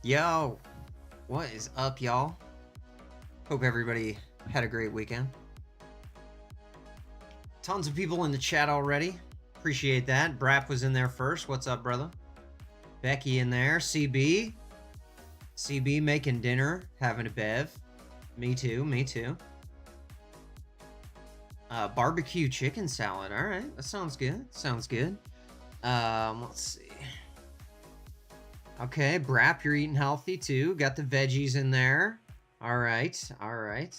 Yo, what is up, y'all? Hope everybody had a great weekend. Tons of people in the chat already. Appreciate that. Brap was in there first. What's up, brother? Becky in there. CB. CB making dinner, having a bev. Me too, me too. Barbecue chicken salad. All right, that sounds good. Sounds good. Let's see. Okay, Brap, you're eating healthy too. Got the veggies in there. All right, all right.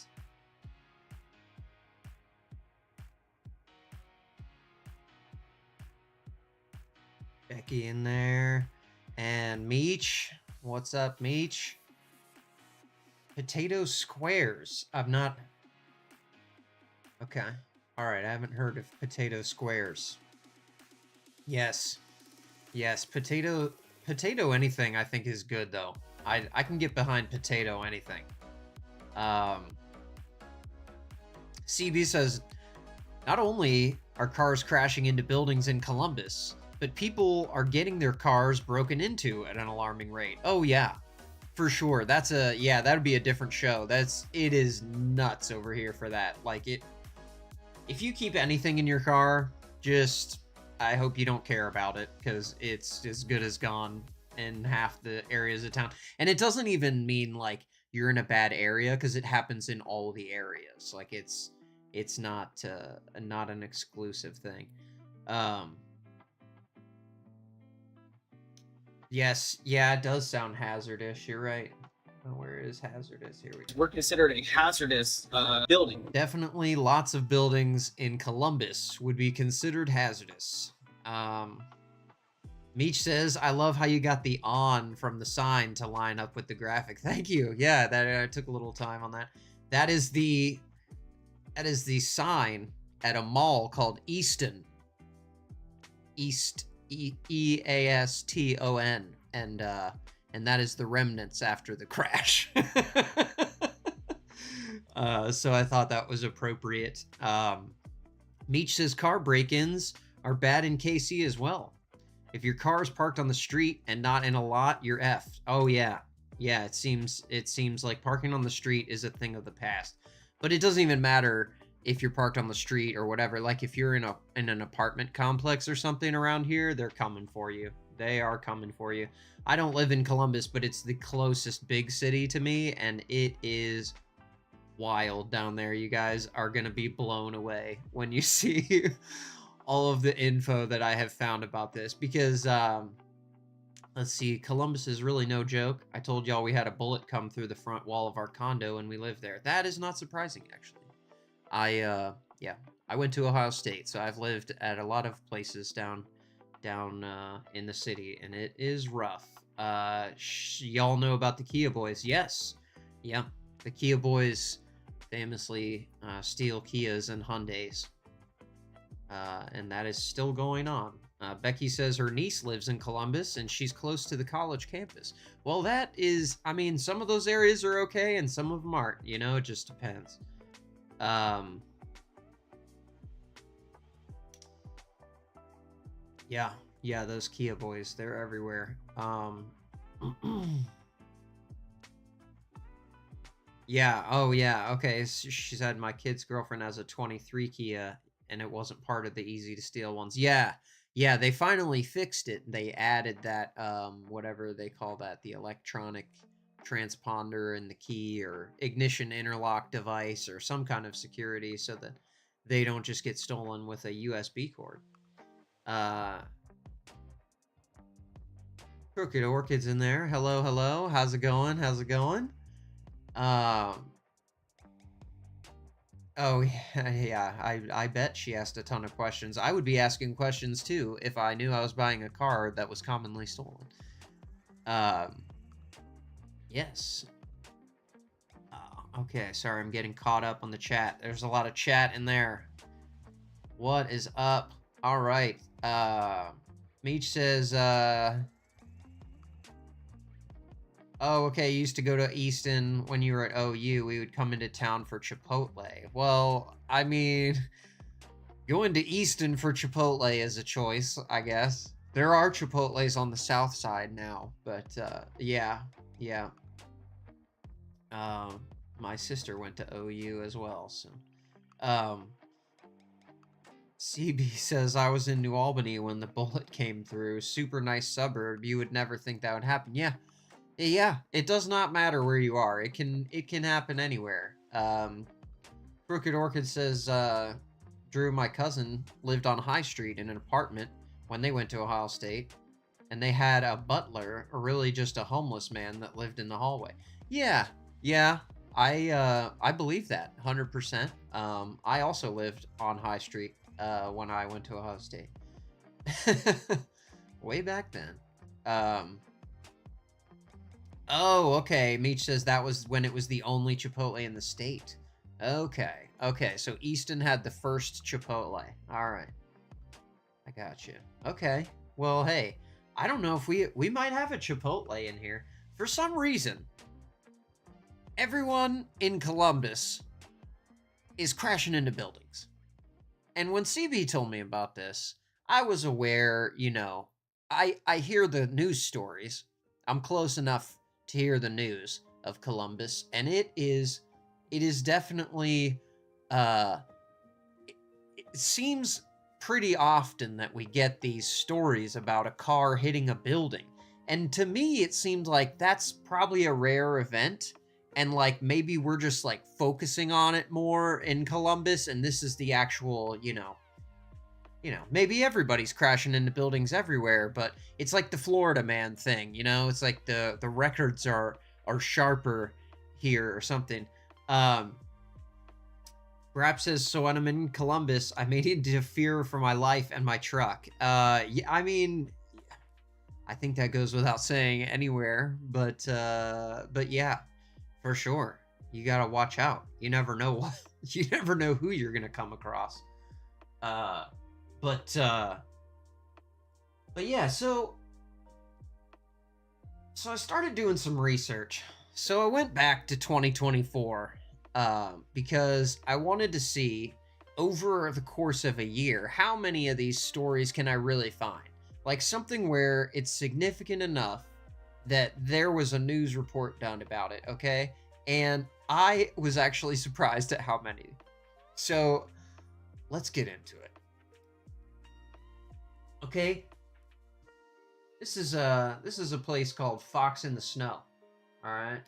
Becky in there. And Meech. What's up, Meech? Potato squares. I've not... Okay. All right, I haven't heard of potato squares. Yes. Yes, potato anything I think is good, though. I can get behind potato anything. CB says, not only are cars crashing into buildings in Columbus, but people are getting their cars broken into at an alarming rate. Oh, yeah. For sure. That's a... Yeah, that would be a different show. It is nuts over here for that. Like, if you keep anything in your car, just... I hope you don't care about it, because it's as good as gone in half the areas of town. And it doesn't even mean, like, you're in a bad area, because it happens in all the areas. Like, it's not an exclusive thing. Yes, yeah, it does sound hazardous. You're right. Oh, where is hazardous? Here we go. We're considered a hazardous building. Definitely lots of buildings in Columbus would be considered hazardous. Meech says, I love how you got the on from the sign to line up with the graphic. Thank you. Yeah, that took a little time on that. That is the sign at a mall called Easton. E-A-S-T-O-N. And that is the remnants after the crash. So I thought that was appropriate. Meech says car break-ins are bad in KC as well. If your car is parked on the street and not in a lot, you're effed. Oh yeah. Yeah, it seems like parking on the street is a thing of the past. But it doesn't even matter if you're parked on the street or whatever. Like if you're in an apartment complex or something around here, they're coming for you. They are coming for you. I don't live in Columbus, but it's the closest big city to me, and it is wild down there. You guys are going to be blown away when you see all of the info that I have found about this, because let's see, Columbus is really no joke. I told y'all we had a bullet come through the front wall of our condo and we live there. That is not surprising, actually. I went to Ohio State, so I've lived at a lot of places down in the city, and it is rough. Y'all know about the Kia boys? Yes. Yeah, the Kia boys famously steal Kias and Hyundais. And that is still going on. Becky says her niece lives in Columbus, and she's close to the college campus. Well, that is... I mean, some of those areas are okay, and some of them aren't. You know, it just depends. Yeah, those Kia boys, they're everywhere. Yeah, oh yeah, okay. She said my kid's girlfriend has a 23 Kia, and it wasn't part of the easy to steal ones. Yeah, they finally fixed it. They added that, whatever they call that, the electronic transponder in the key, or ignition interlock device, or some kind of security, so that they don't just get stolen with a USB cord. Crooked Orchid's in there. Hello. How's it going? Oh, yeah. I bet she asked a ton of questions. I would be asking questions, too, if I knew I was buying a car that was commonly stolen. Yes. Okay, sorry, I'm getting caught up on the chat. There's a lot of chat in there. What is up? All right. Meech says, oh, okay, you used to go to Easton when you were at OU. We would come into town for Chipotle. Well, I mean, going to Easton for Chipotle is a choice, I guess. There are Chipotles on the south side now, but yeah. Yeah. My sister went to OU as well, so. CB says, I was in New Albany when the bullet came through. Super nice suburb. You would never think that would happen. Yeah. Yeah, it does not matter where you are. It can happen anywhere. Crooked Orchid says, Drew, my cousin, lived on High Street in an apartment when they went to Ohio State, and they had a butler, or really just a homeless man that lived in the hallway. Yeah, I believe that 100%. I also lived on High Street when I went to Ohio State. Way back then. Oh, okay. Meech says that was when it was the only Chipotle in the state. Okay. So Easton had the first Chipotle. All right. I got you. Okay. Well, hey, I don't know if we might have a Chipotle in here. For some reason, everyone in Columbus is crashing into buildings. And when CB told me about this, I was aware, I hear the news stories. I'm close enough to hear the news of Columbus, and it is definitely it seems pretty often that we get these stories about a car hitting a building, and to me it seemed like that's probably a rare event, and like maybe we're just like focusing on it more in Columbus, and this is the actual maybe everybody's crashing into buildings everywhere, but it's like the Florida man thing, it's like the records are sharper here or something. Grab says, so when I'm in Columbus, I may need to fear for my life and my truck. Yeah, I mean, I think that goes without saying anywhere, but yeah, for sure. You gotta watch out. You never know you never know who you're gonna come across. But yeah, so I started doing some research. So I went back to 2024 because I wanted to see over the course of a year how many of these stories can I really find. Like something where it's significant enough that there was a news report done about it, okay? And I was actually surprised at how many. So let's get into it. Okay, this is a place called Fox in the Snow. All right.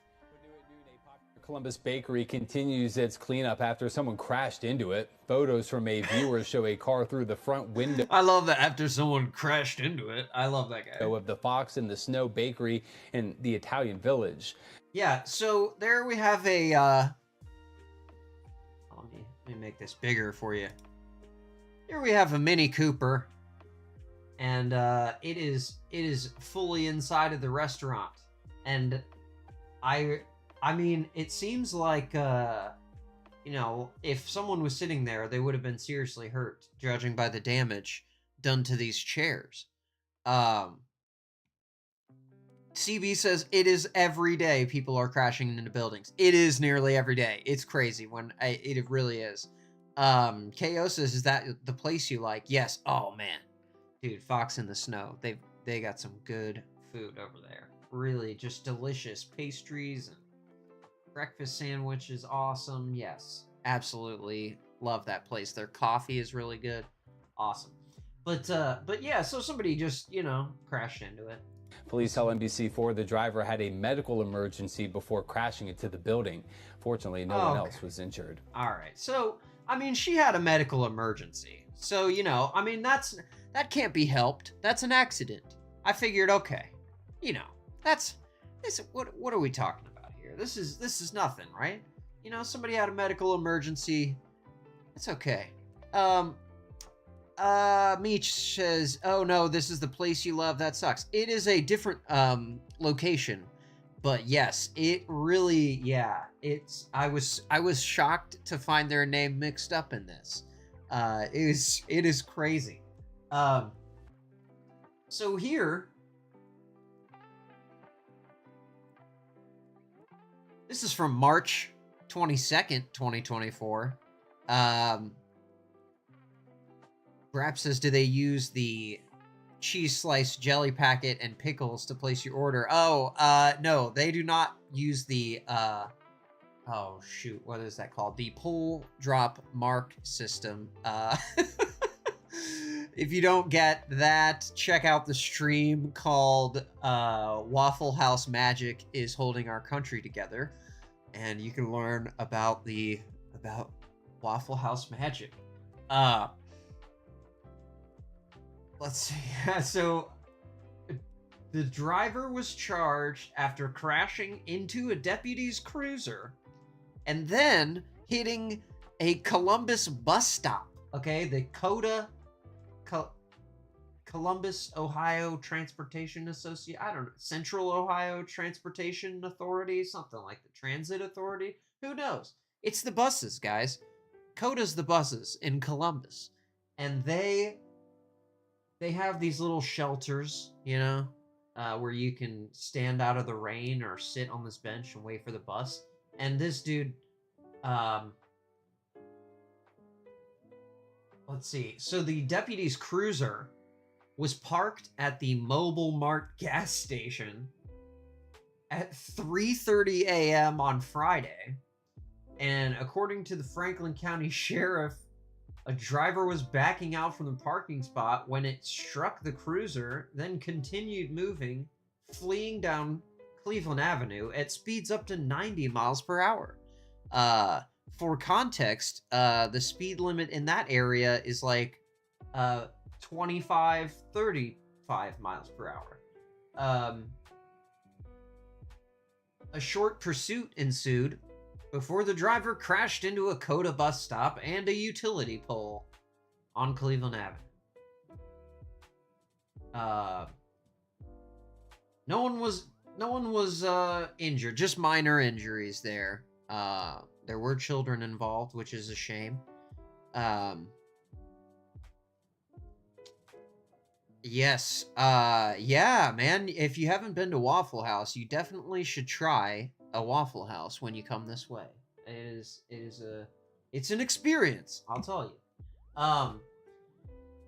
Columbus Bakery continues its cleanup after someone crashed into it. Photos from a viewer show a car through the front window. I love that after someone crashed into it. I love that guy. Of the Fox in the Snow Bakery in the Italian Village. Yeah. So there we have a. Let me make this bigger for you. Here we have a Mini Cooper. And it is fully inside of the restaurant, and I mean, it seems like if someone was sitting there, they would have been seriously hurt, judging by the damage done to these chairs. CB says it is every day people are crashing into buildings. It is nearly every day. It's crazy it really is. KO says, is that the place you like? Yes. Oh man. Dude, Fox in the Snow. They got some good food over there. Really just delicious pastries and breakfast sandwiches. Awesome. Yes, absolutely love that place. Their coffee is really good. Awesome. But yeah, so somebody just, crashed into it. Police tell NBC4 the driver had a medical emergency before crashing into the building. Fortunately, no one else was injured. All right. So, I mean, she had a medical emergency. So, I mean, that can't be helped. That's an accident. I figured, okay, what are we talking about here? This is nothing, right? Somebody had a medical emergency. It's okay. Meech says, oh no, this is the place you love. That sucks. It is a different location, but yes, it really, yeah. I was shocked to find their name mixed up in this. It is crazy. So here, this is from March 22nd, 2024. Brap says, do they use the cheese slice, jelly packet, and pickles to place your order. Oh, no, they do not use the, oh, shoot, what is that called? The pull drop mark system. If you don't get that, check out the stream called Waffle House Magic is Holding Our Country Together, and you can learn about Waffle House Magic. Let's see. So the driver was charged after crashing into a deputy's cruiser and then hitting a Columbus bus stop. Okay, the Columbus, Ohio Transportation Association, I don't know, Central Ohio Transportation Authority, something like the Transit Authority. Who knows? It's the buses, guys. CODA's the buses in Columbus. And they have these little shelters, you know, where you can stand out of the rain or sit on this bench and wait for the bus. And this dude, let's see. So the deputy's cruiser was parked at the Mobile Mart gas station at 3:30 a.m. on Friday. And according to the Franklin County Sheriff, a driver was backing out from the parking spot when it struck the cruiser, then continued moving, fleeing down Cleveland Avenue at speeds up to 90 miles per hour. For context, the speed limit in that area is like 25, 35 miles per hour. A short pursuit ensued before the driver crashed into a CODA bus stop and a utility pole on Cleveland Avenue. No one was injured, just minor injuries there. There were children involved, which is a shame. Yes. Yeah, man. If you haven't been to Waffle House, you definitely should try a Waffle House when you come this way. It's an experience, I'll tell you.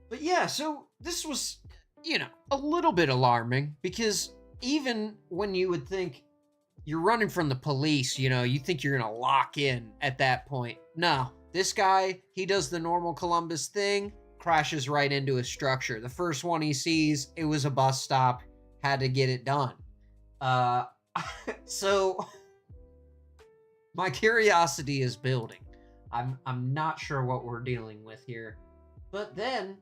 But yeah, so this was, you know, a little bit alarming because even when you would think you're running from the police, you know, you think you're gonna lock in at that point. No, this guy, he does the normal Columbus thing, crashes right into a structure. The first one he sees, it was a bus stop, had to get it done. So my curiosity is building. I'm not sure what we're dealing with here. But then,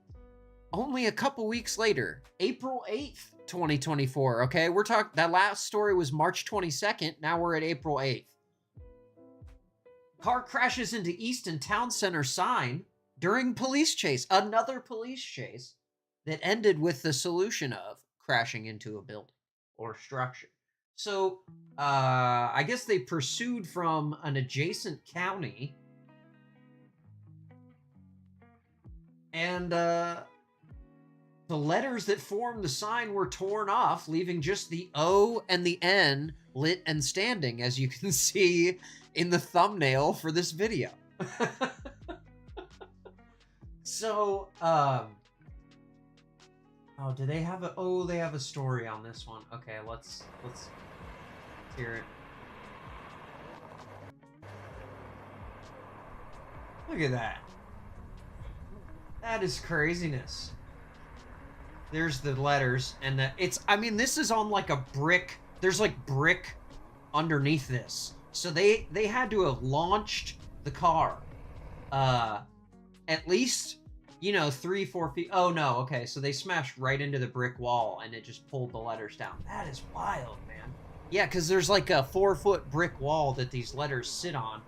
only a couple weeks later, April 8th, 2024, okay? We're talking, that last story was March 22nd, now we're at April 8th. Car crashes into Easton Town Center sign during police chase. Another police chase that ended with the solution of crashing into a building or structure. So, I guess they pursued from an adjacent county. And, the letters that formed the sign were torn off, leaving just the O and the N lit and standing, as you can see in the thumbnail for this video. So, oh, do they have a, oh, they have a story on this one. Okay, let's hear it. Look at that. That is craziness. There's the letters, and it's, I mean, this is on like a brick. There's like brick underneath this. So they had to have launched the car. At least, you know, 3-4 feet. Oh no, okay. So they smashed right into the brick wall and it just pulled the letters down. That is wild, man. Yeah, because there's like a 4-foot brick wall that these letters sit on.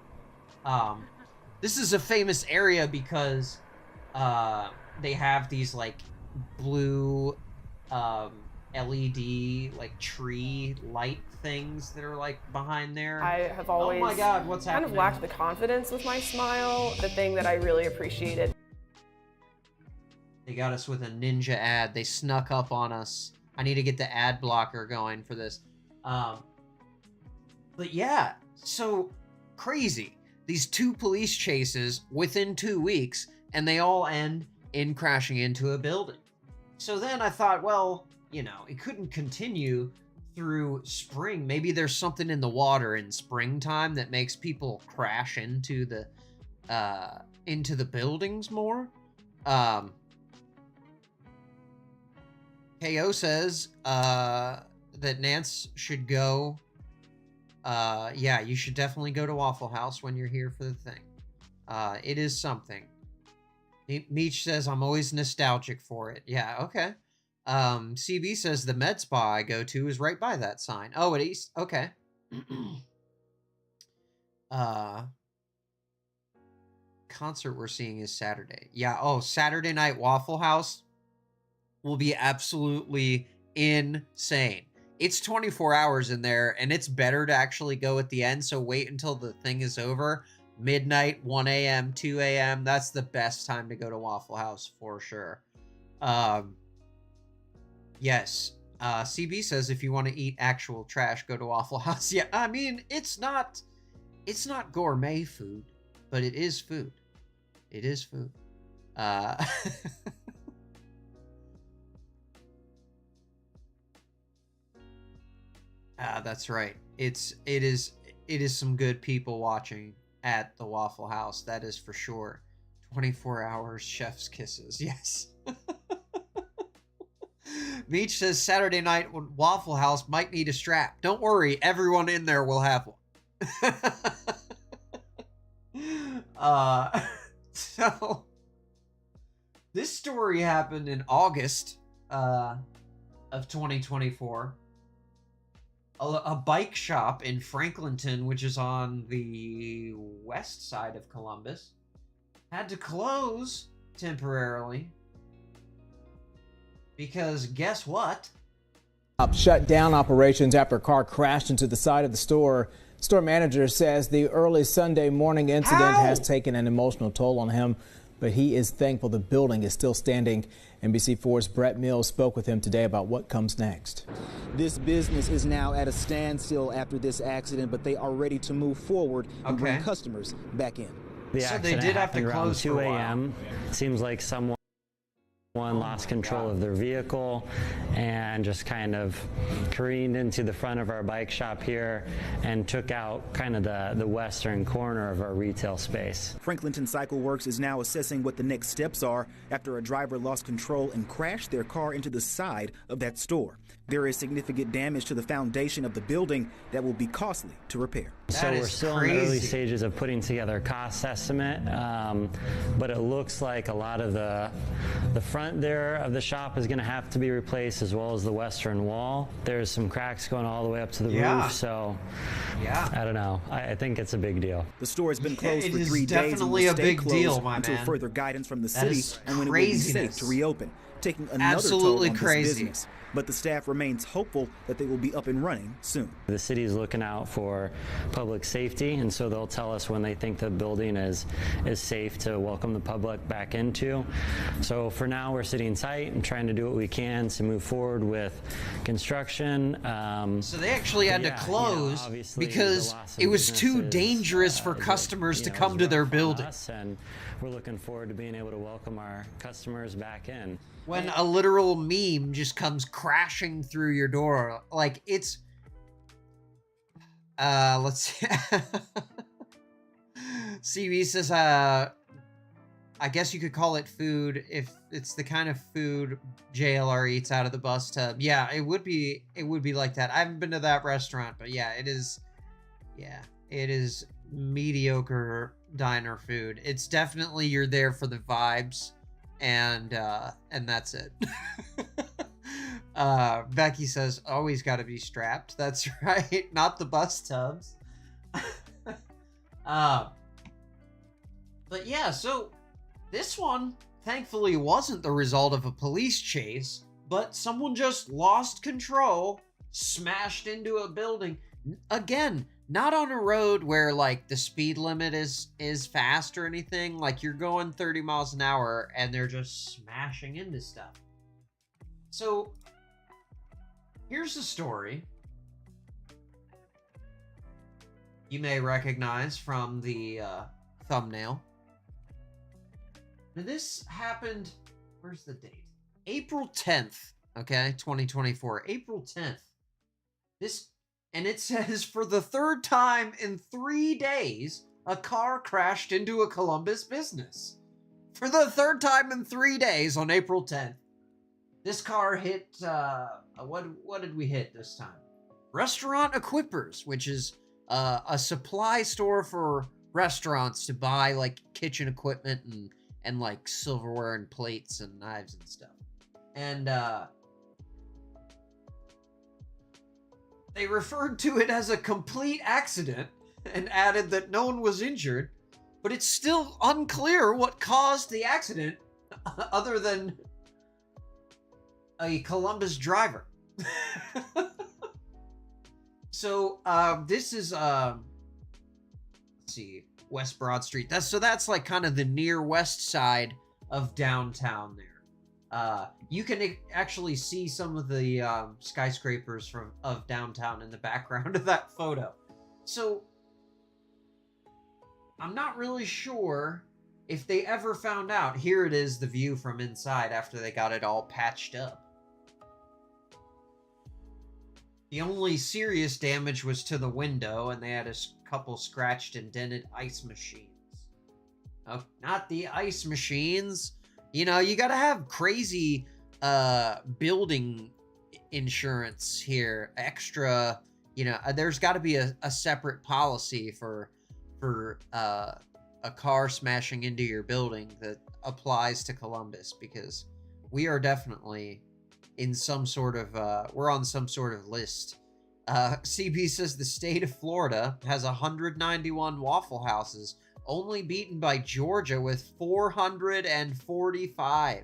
This is a famous area because they have these like blue LED like tree light things that are like behind there. I have always, oh my God, what's kind happening? of lacked the confidence with my smile, the thing that I really appreciated. They got us with a ninja ad. They snuck up on us. I need to get the ad blocker going for this. But yeah, so crazy. These 2 police chases within 2 weeks, and they all end in crashing into a building. So then I thought, well, you know, it couldn't continue through spring. Maybe there's something in the water in springtime that makes people crash into the buildings more. KO says that Nance should go. Yeah, you should definitely go to Waffle House when you're here for the thing. It is something. Meech says, I'm always nostalgic for it. Yeah, okay. CB says the med spa I go to is right by that sign. Oh, at East. Okay. Concert we're seeing is Saturday. Yeah, oh, Saturday night Waffle House will be absolutely insane. It's 24 hours in there, and it's better to actually go at the end, so wait until the thing is over. Midnight, 1 a.m., 2 a.m., that's the best time to go to Waffle House, for sure. Yes, CB says if you want to eat actual trash, go to Waffle House. Yeah, I mean, it's not gourmet food, but it is food. It is food. That's right. It is some good people watching at the Waffle House. That is for sure. 24 hours, chef's kisses. Yes. Meech says Saturday night Waffle House might need a strap. Don't worry, everyone in there will have one. So this story happened in August of 2024. A bike shop in Franklinton, which is on the west side of Columbus, had to close temporarily because guess what? Shut down operations after a car crashed into the side of the store. Store manager says the early Sunday morning incident has taken an emotional toll on him, but he is thankful the building is still standing. NBC4's Brett Mills spoke with him today about what comes next. This business is now at a standstill after this accident, but they are ready to move forward and bring customers back in. So they did have to close 2 a.m. Seems like someone lost control of their vehicle and just kind of careened into the front of our bike shop here and took out kind of the western corner of our retail space. Franklinton Cycle Works is now assessing what the next steps are after a driver lost control and crashed their car into the side of that store. There is significant damage to the foundation of the building that will be costly to repair. So we're still in the early stages of putting together a cost estimate, but it looks like a lot of the front there of the shop is going to have to be replaced, as well as the western wall. There's some cracks going all the way up to the roof, so I don't know. I think it's a big deal. The store has been closed for 3 days. Definitely a big deal, my until man. further guidance from the city and when it will be safe to reopen, taking another toll on this business. But the staff remains hopeful that they will be up and running soon. The city is looking out for public safety, and so they'll tell us when they think the building is safe to welcome the public back into. So for now, we're sitting tight and trying to do what we can to move forward with construction. So they actually had to close because it was too dangerous for customers to come to their building. And we're looking forward to being able to welcome our customers back in. When a literal meme just comes crashing through your door, like it's let's see. CB says I guess you could call it food if it's the kind of food JLR eats out of the bus tub. Yeah, it would be like that. I haven't been to that restaurant, but yeah, it is mediocre diner food. It's definitely you're there for the vibes. And that's it. Becky says, always got to be strapped. That's right. Not the bus tubs. But yeah, so this one thankfully wasn't the result of a police chase, but someone just lost control, smashed into a building. Again, not on a road where like the speed limit is fast or anything. Like you're going 30 miles an hour and they're just smashing into stuff. So here's the story you may recognize from the thumbnail. Now this happened, where's the date? April 10th, okay, 2024, April 10th. And it says, for the third time in 3 days, a car crashed into a Columbus business. For the third time in 3 days on April 10th. This car hit, what did we hit this time? Restaurant Equippers, which is a supply store for restaurants to buy like kitchen equipment and like silverware and plates and knives and stuff. And they referred to it as a complete accident and added that no one was injured, but it's still unclear what caused the accident other than a Columbus driver. So this is let's see, West Broad Street. That's like kind of the near west side of downtown there. You can actually see some of the skyscrapers of downtown in the background of that photo. So I'm not really sure if they ever found out. Here it is, the view from inside after they got it all patched up. The only serious damage was to the window, and they had a couple scratched and dented ice machines. Oh, not the ice machines. You know, you gotta have crazy building insurance here. Extra, you know, there's got to be a separate policy for a car smashing into your building that applies to Columbus, because we are definitely in some sort of we're on some sort of list. CB says the state of Florida has 191 Waffle Houses, only beaten by Georgia with 445.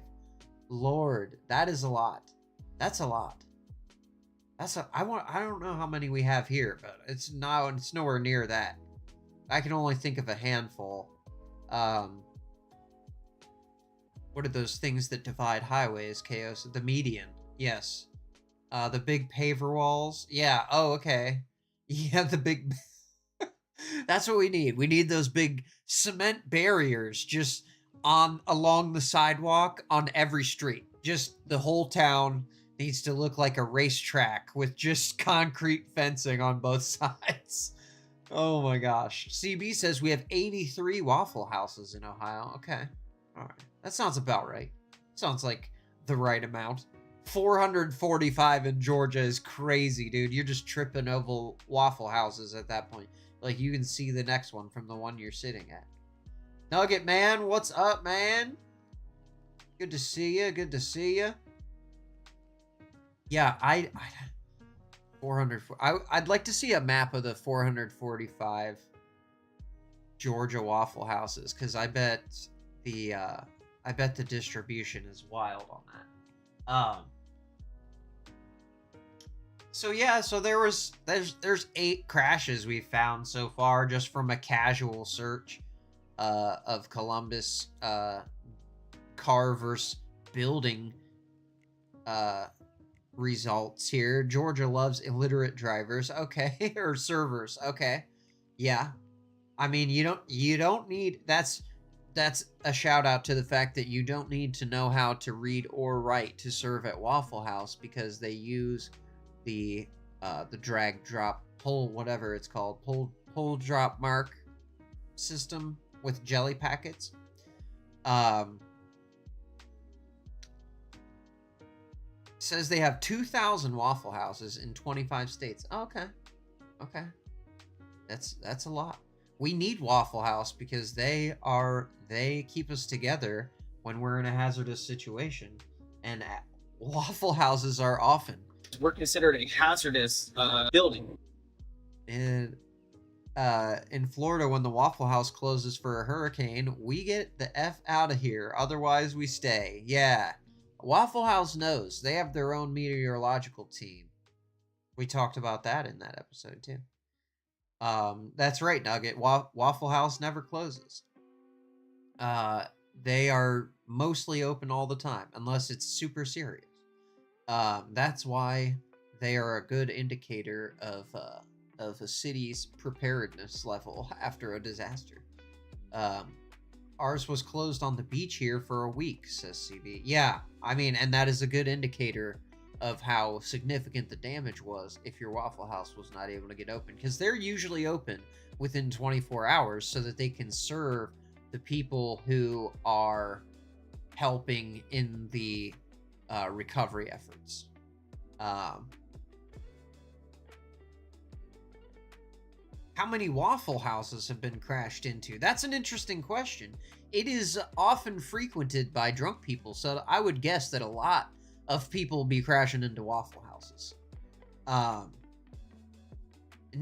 Lord, that is a lot. That's a lot. I don't know how many we have here, but it's nowhere near that. I can only think of a handful. What are those things that divide highways, Chaos? The median. Yes. The big paver walls. Yeah. Oh, okay. Yeah, the big... That's what we need. We need those big cement barriers just along the sidewalk on every street. Just the whole town needs to look like a racetrack with just concrete fencing on both sides. Oh my gosh. CB says we have 83 Waffle Houses in Ohio. Okay. All right. That sounds about right. Sounds like the right amount. 445 in Georgia is crazy, dude. You're just tripping over Waffle Houses at that point. Like, you can see the next one from the one you're sitting at. Nugget Man, what's up, man? Good to see you. Good to see you. Yeah, I'd like to see a map of the 445 Georgia Waffle Houses, because I bet the distribution is wild on that. So yeah, so there's 8 crashes we found so far just from a casual search of Columbus car versus building results here. Georgia loves illiterate drivers. Okay. Or servers. Okay. Yeah. I mean, you don't need, that's a shout out to the fact that you don't need to know how to read or write to serve at Waffle House, because they use the drag drop pull, whatever it's called, pull drop mark system with jelly packets. Says they have 2,000 Waffle Houses in 25 states. Oh, okay. That's a lot. We need Waffle House because they keep us together when we're in a hazardous situation, and Waffle Houses are often. We're considered a hazardous building. And in Florida, when the Waffle House closes for a hurricane, we get the F out of here. Otherwise, we stay. Yeah. Waffle House knows. They have their own meteorological team. We talked about that in that episode, too. That's right, Nugget. Waffle House never closes. They are mostly open all the time, unless it's super serious. That's why they are a good indicator of a city's preparedness level after a disaster. Ours was closed on the beach here for a week, says CB. Yeah, I mean, and that is a good indicator of how significant the damage was if your Waffle House was not able to get open, because they're usually open within 24 hours so that they can serve the people who are helping in the recovery efforts. How many Waffle Houses have been crashed into? That's an interesting question. It is often frequented by drunk people, so I would guess that a lot of people will be crashing into Waffle Houses.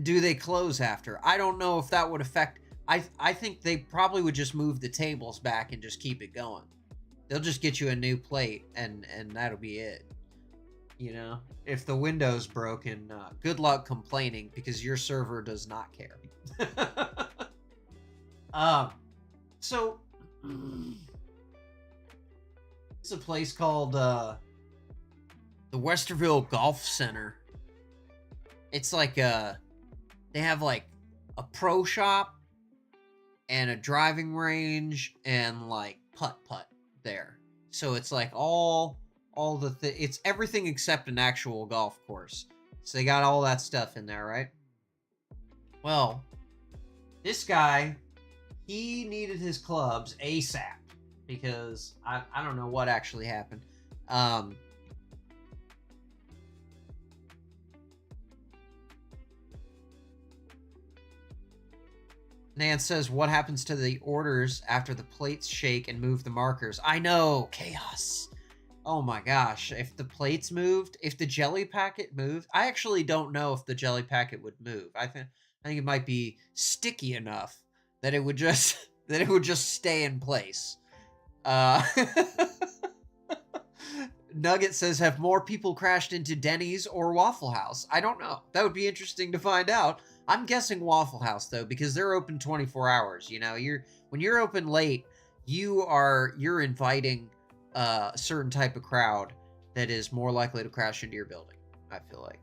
Do they close after? I don't know if that would affect... I think they probably would just move the tables back and just keep it going. They'll just get you a new plate, and that'll be it. You know? If the window's broken, good luck complaining, because your server does not care. So... it's a place called, the Westerville Golf Center. It's like they have like a pro shop and a driving range and like putt-putt there. So it's like all the it's everything except an actual golf course. So they got all that stuff in there, right? Well, this guy, he needed his clubs ASAP because I don't know what actually happened. Nance says, what happens to the orders after the plates shake and move the markers? I know, chaos. Oh my gosh, if the plates moved, if the jelly packet moved, I actually don't know if the jelly packet would move. I think it might be sticky enough that it would just stay in place. Nugget says, have more people crashed into Denny's or Waffle House? I don't know. That would be interesting to find out. I'm guessing Waffle House though, because they're open 24 hours. You know, when you're open late, you're inviting a certain type of crowd that is more likely to crash into your building. I feel like.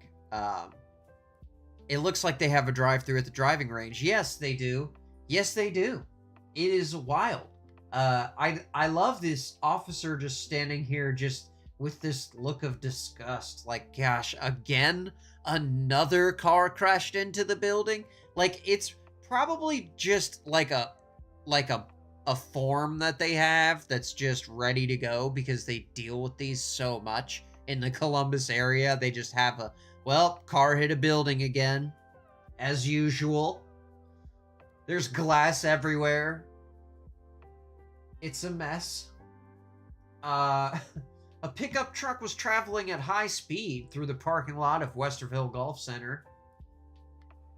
It looks like they have a drive-through at the driving range. Yes, they do. Yes, they do. It is wild. I love this officer just standing here just with this look of disgust. Like, gosh, again, another car crashed into the building. Like, it's probably just like a form that they have that's just ready to go because they deal with these so much in the Columbus area. They just have a, well, car hit a building again, as usual. There's glass everywhere. It's a mess. A pickup truck was traveling at high speed through the parking lot of Westerville Golf Center.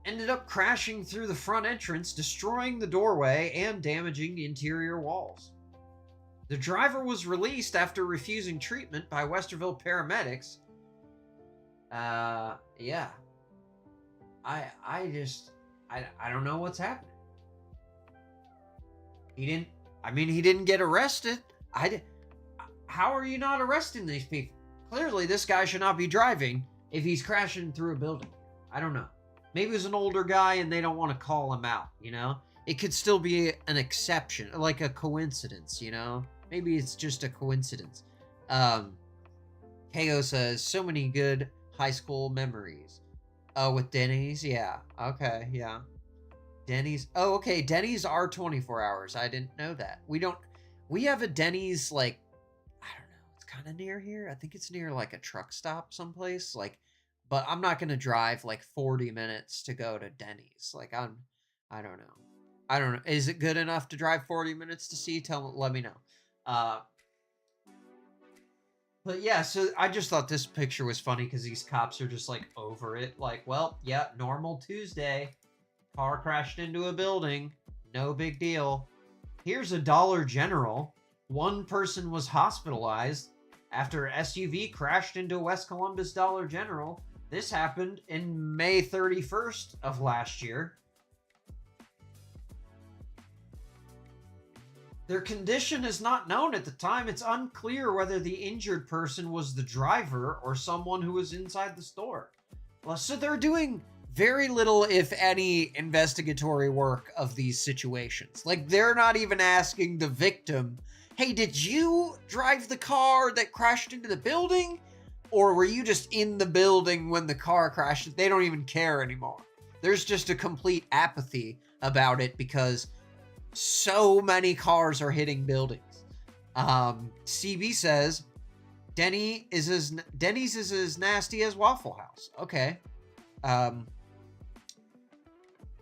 Ended up crashing through the front entrance, destroying the doorway and damaging interior walls. The driver was released after refusing treatment by Westerville paramedics. Yeah. I don't know what's happening. He didn't get arrested. How are you not arresting these people? Clearly, this guy should not be driving if he's crashing through a building. I don't know. Maybe he's an older guy and they don't want to call him out, you know? It could still be an exception, like a coincidence, you know? Maybe it's just a coincidence. KO says, so many good high school memories. Oh, with Denny's? Yeah. Okay, yeah. Denny's. Oh, okay. Denny's are 24 hours. I didn't know that. We have a Denny's, like, I don't know. It's kind of near here. I think it's near, like, a truck stop someplace. Like, but I'm not going to drive, like, 40 minutes to go to Denny's. Like, I don't know. Is it good enough to drive 40 minutes to see? Let me know. But yeah, so I just thought this picture was funny because these cops are just, like, over it. Like, well, yeah, normal Tuesday. Car crashed into a building. No big deal. Here's a Dollar General. One person was hospitalized after SUV crashed into West Columbus Dollar General. This happened in May 31st of last year. Their condition is not known at the time. It's unclear whether the injured person was the driver or someone who was inside the store. Well, so they're doing very little, if any, investigatory work of these situations. Like, they're not even asking the victim, hey, did you drive the car that crashed into the building? Or were you just in the building when the car crashed? They don't even care anymore. There's just a complete apathy about it because so many cars are hitting buildings. CB says, Denny's is as nasty as Waffle House. Okay.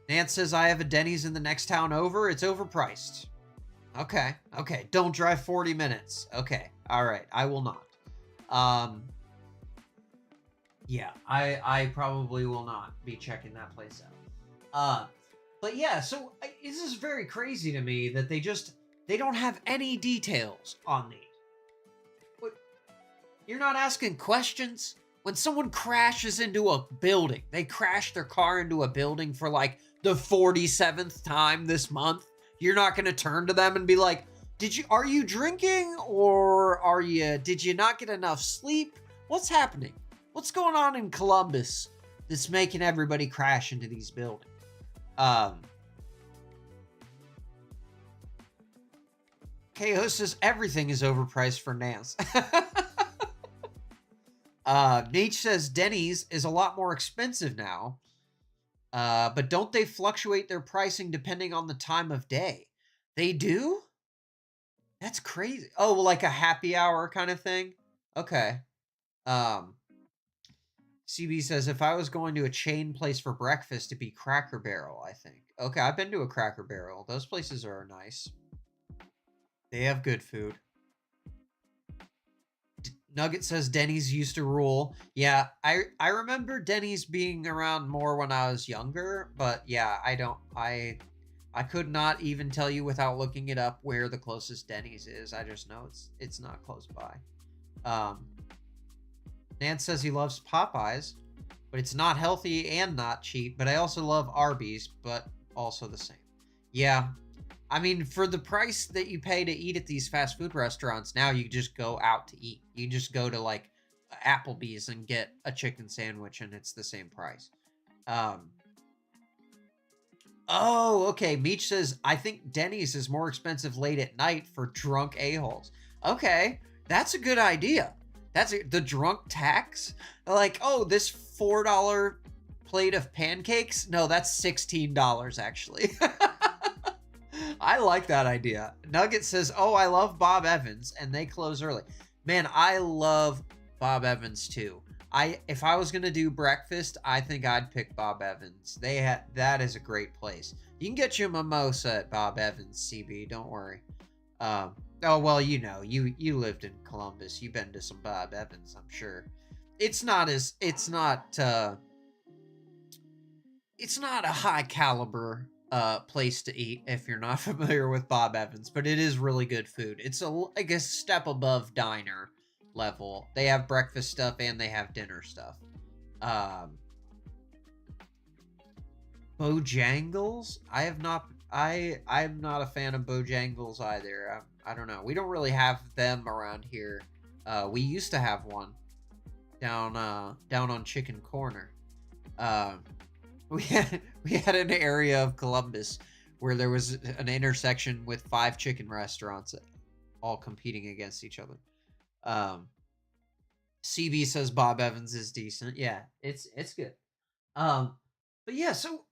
Nance says, I have a Denny's in the next town over. It's overpriced. Okay. Okay. Don't drive 40 minutes. Okay. All right. I will not. Yeah, I probably will not be checking that place out. But yeah, so this is very crazy to me that they don't have any details on these. What? You're not asking questions? When someone crashes into a building, they crash their car into a building for like the 47th time this month, you're not going to turn to them and be like, are you drinking, or did you not get enough sleep? What's happening? What's going on in Columbus that's making everybody crash into these buildings? KO says everything is overpriced for Nance. Nate says Denny's is a lot more expensive now. But don't they fluctuate their pricing depending on the time of day? They do? That's crazy. Oh, like a happy hour kind of thing? Okay. CB says, if I was going to a chain place for breakfast, it'd be Cracker Barrel, I think. Okay, I've been to a Cracker Barrel. Those places are nice. They have good food. Nugget says Denny's used to rule. Yeah, I remember Denny's being around more when I was younger, but yeah, I could not even tell you without looking it up where the closest Denny's is. I just know it's not close by. Nance says he loves Popeyes, but it's not healthy and not cheap. But I also love Arby's, but also the same. Yeah, I mean, for the price that you pay to eat at these fast food restaurants, now you just go out to eat. You just go to like Applebee's and get a chicken sandwich, and it's the same price. Oh, okay. Meech says, I think Denny's is more expensive late at night for drunk a-holes. Okay, that's a good idea. That's the drunk tax. Like, oh, this $4 plate of pancakes? No, that's $16 actually. I like that idea. Nugget says, oh, I love Bob Evans, and they close early. Man, I love Bob Evans too. If I was gonna do breakfast, I think I'd pick Bob Evans. That is a great place. You can get you a mimosa at Bob Evans, CB. Don't worry. Oh well, you know, you lived in Columbus. You've been to some Bob Evans, I'm sure. It's not a high caliber place to eat if you're not familiar with Bob Evans, but it is really good food. It's like a step above diner level. They have breakfast stuff and they have dinner stuff. Bojangles? I'm not a fan of Bojangles either. I don't know. We don't really have them around here. We used to have one down on Chicken Corner. We had an area of Columbus where there was an intersection with 5 chicken restaurants all competing against each other. CB says Bob Evans is decent. Yeah, it's good. But yeah, so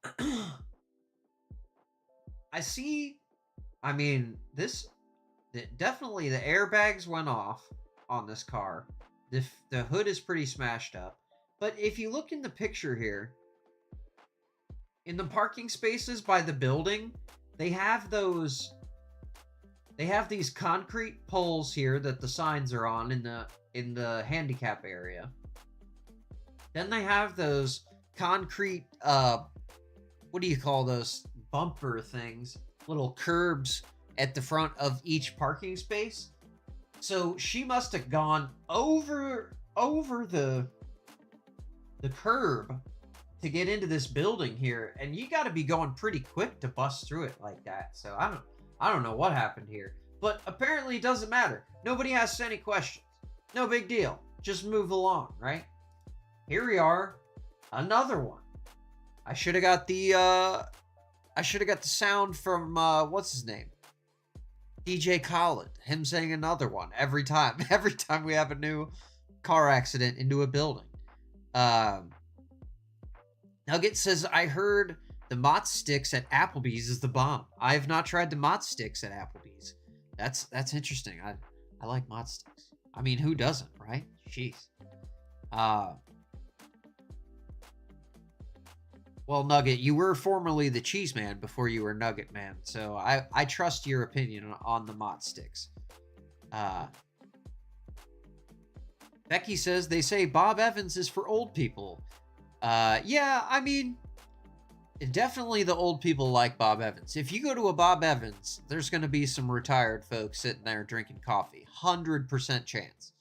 definitely the airbags went off on this car. The hood is pretty smashed up. But if you look in the picture here, in the parking spaces by the building, they have these concrete poles here that the signs are on in the handicap area. Then they have those concrete what do you call those bumper things? Little curbs at the front of each parking space. So she must have gone over the curb to get into this building here, and you got to be going pretty quick to bust through it like that. So I don't know what happened here, but apparently it doesn't matter. Nobody asks any questions. No big deal. Just move along, right? Here we are, another one. I should have got the sound from what's his name? DJ Khaled. Him saying another one every time. Every time we have a new car accident into a building. Nugget says, I heard the Mott Sticks at Applebee's is the bomb. I have not tried the Mott Sticks at Applebee's. That's interesting. I like Mott Sticks. I mean, who doesn't, right? Jeez. Well, Nugget, you were formerly the Cheese Man before you were Nugget Man, so I trust your opinion on the Mott Sticks. Becky says, they say Bob Evans is for old people. Yeah, I mean, definitely the old people like Bob Evans. If you go to a Bob Evans, there's going to be some retired folks sitting there drinking coffee. 100% chance.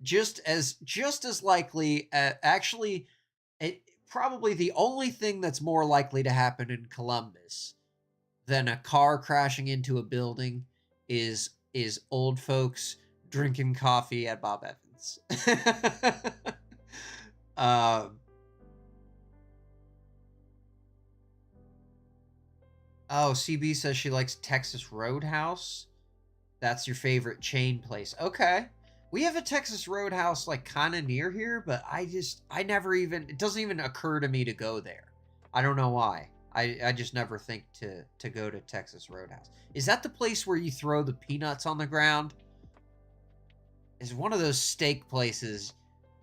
Just as likely, actually, probably the only thing that's more likely to happen in Columbus than a car crashing into a building is old folks drinking coffee at Bob Evans. Oh, CB says she likes Texas Roadhouse. That's your favorite chain place. Okay. We have a Texas Roadhouse like kind of near here, but it doesn't even occur to me to go there. I don't know why. I just never think to go to Texas Roadhouse. Is that the place where you throw the peanuts on the ground? Is one of those steak places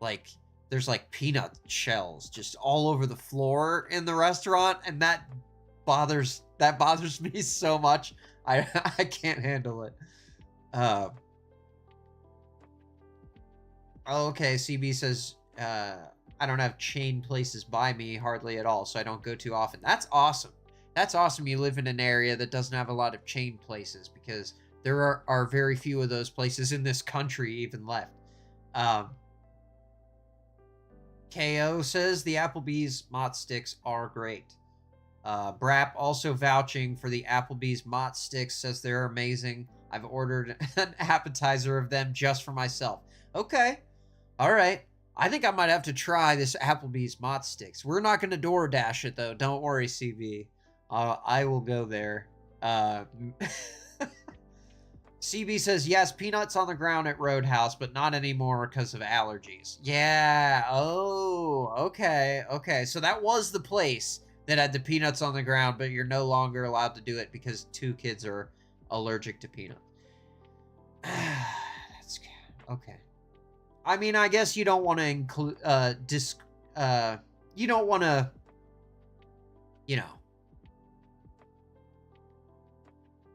like there's like peanut shells just all over the floor in the restaurant, and that bothers me so much. I can't handle it. Okay, CB says, I don't have chain places by me hardly at all, so I don't go too often. That's awesome. That's awesome you live in an area that doesn't have a lot of chain places, because there are very few of those places in this country even left. KO says the Applebee's Mott Sticks are great. Brap also vouching for the Applebee's Mott Sticks, says they're amazing. I've ordered an appetizer of them just for myself. Okay. All right. I think I might have to try this Applebee's Mott Sticks. We're not going to DoorDash it, though. Don't worry, CB. I will go there. CB says, yes, peanuts on the ground at Roadhouse, but not anymore because of allergies. Yeah. Oh, okay. Okay. So that was the place that had the peanuts on the ground, but you're no longer allowed to do it because 2 kids are allergic to peanuts. That's okay. I mean, I guess you don't want to include, you don't want to, you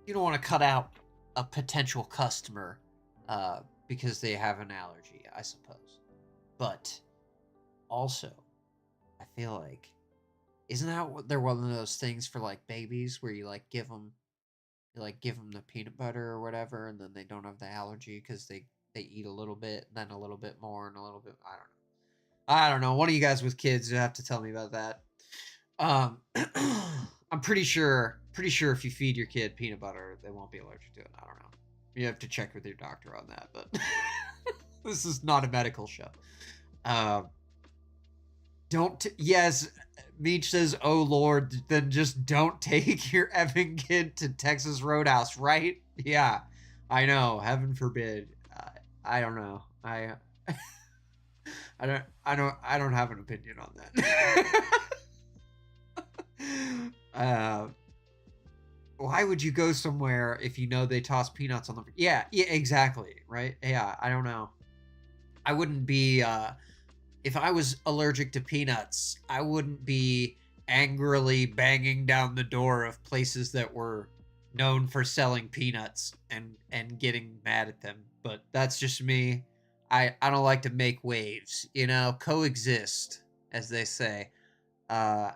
don't want to cut out a potential customer, because they have an allergy, I suppose. But also, I feel like, isn't that they're one of those things for like babies where you give them the peanut butter or whatever, and then they don't have the allergy because they eat a little bit, then a little bit more, and a little bit. I don't know. One of you guys with kids, you have to tell me about that. I'm pretty sure if you feed your kid peanut butter, they won't be allergic to it. I don't know. You have to check with your doctor on that, but this is not a medical show. Yes, Meech says, oh Lord, then just don't take your effing kid to Texas Roadhouse, right? Yeah, I know. Heaven forbid. I don't know. I don't have an opinion on that. Why would you go somewhere if you know they toss peanuts on the... Yeah, exactly, right? Yeah, I don't know. I wouldn't be... if I was allergic to peanuts, I wouldn't be angrily banging down the door of places that were known for selling peanuts and getting mad at them. But that's just me. I don't like to make waves, coexist, as they say. Yeah.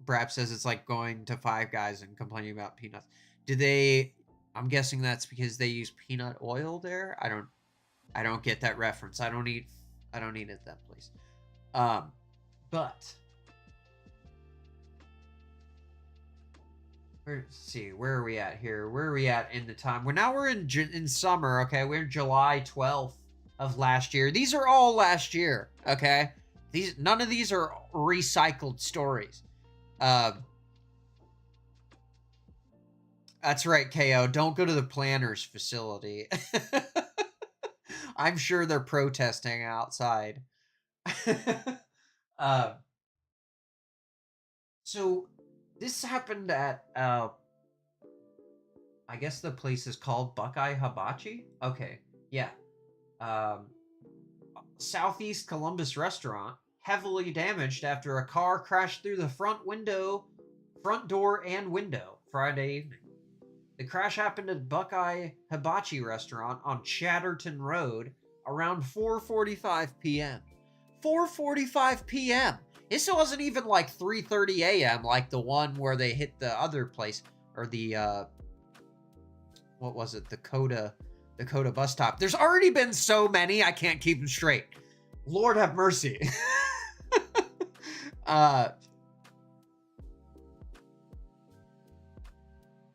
Brap says it's like going to Five Guys and complaining about peanuts. I'm guessing that's because they use peanut oil there. I don't get that reference. I don't eat at that place. But Let's see, where are we at here? Where are we at in the time? We're in summer, okay? We're in July 12th of last year. These are all last year, okay? None of these are recycled stories. That's right, KO. Don't go to the planner's facility. I'm sure they're protesting outside. So this happened at I guess the place is called Buckeye Hibachi. Okay, yeah. Southeast Columbus restaurant heavily damaged after a car crashed through the front door and window Friday evening. The crash happened at Buckeye Hibachi restaurant on Chatterton Road around 4:45 p.m. 4:45 p.m. This wasn't even like 3:30 a.m. like the one where they hit the other place, or the what was it? The Coda bus stop. There's already been so many, I can't keep them straight. Lord have mercy.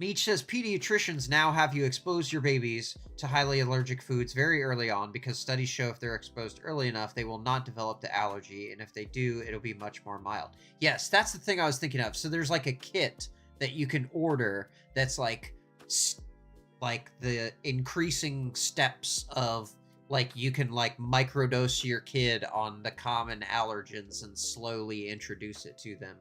Meech says pediatricians now have you expose your babies to highly allergic foods very early on because studies show if they're exposed early enough, they will not develop the allergy, and if they do, it'll be much more mild. Yes, that's the thing I was thinking of. So there's like a kit that you can order that's like the increasing steps of, like, you can like microdose your kid on the common allergens and slowly introduce it to them.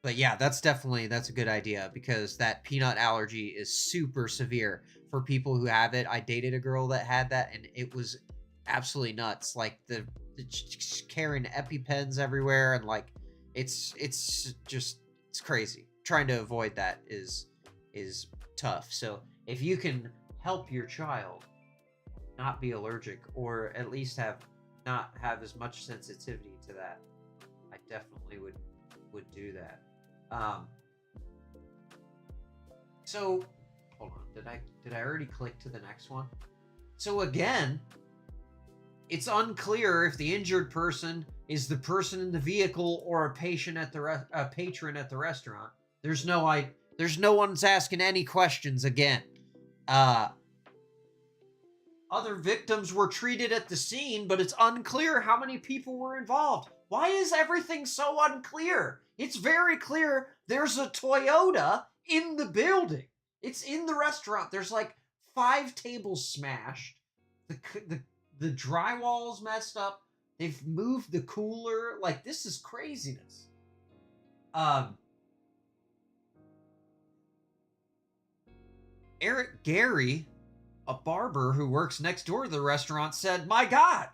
But yeah, that's a good idea, because that peanut allergy is super severe for people who have it. I dated a girl that had that, and it was absolutely nuts. Like the carrying EpiPens everywhere, and like it's crazy. Trying to avoid that is tough. So if you can help your child not be allergic, or at least not have as much sensitivity to that, I definitely would do that. So hold on, did I already click to the next one? So again, it's unclear if the injured person is the person in the vehicle or a patron at the restaurant. There's no one's asking any questions again. Other victims were treated at the scene, but it's unclear how many people were involved. Why is everything so unclear? It's very clear there's a Toyota in the building. It's in the restaurant. There's like 5 tables smashed. The drywall's messed up. They've moved the cooler. Like, this is craziness. Eric Gary, a barber who works next door to the restaurant, said, "My God,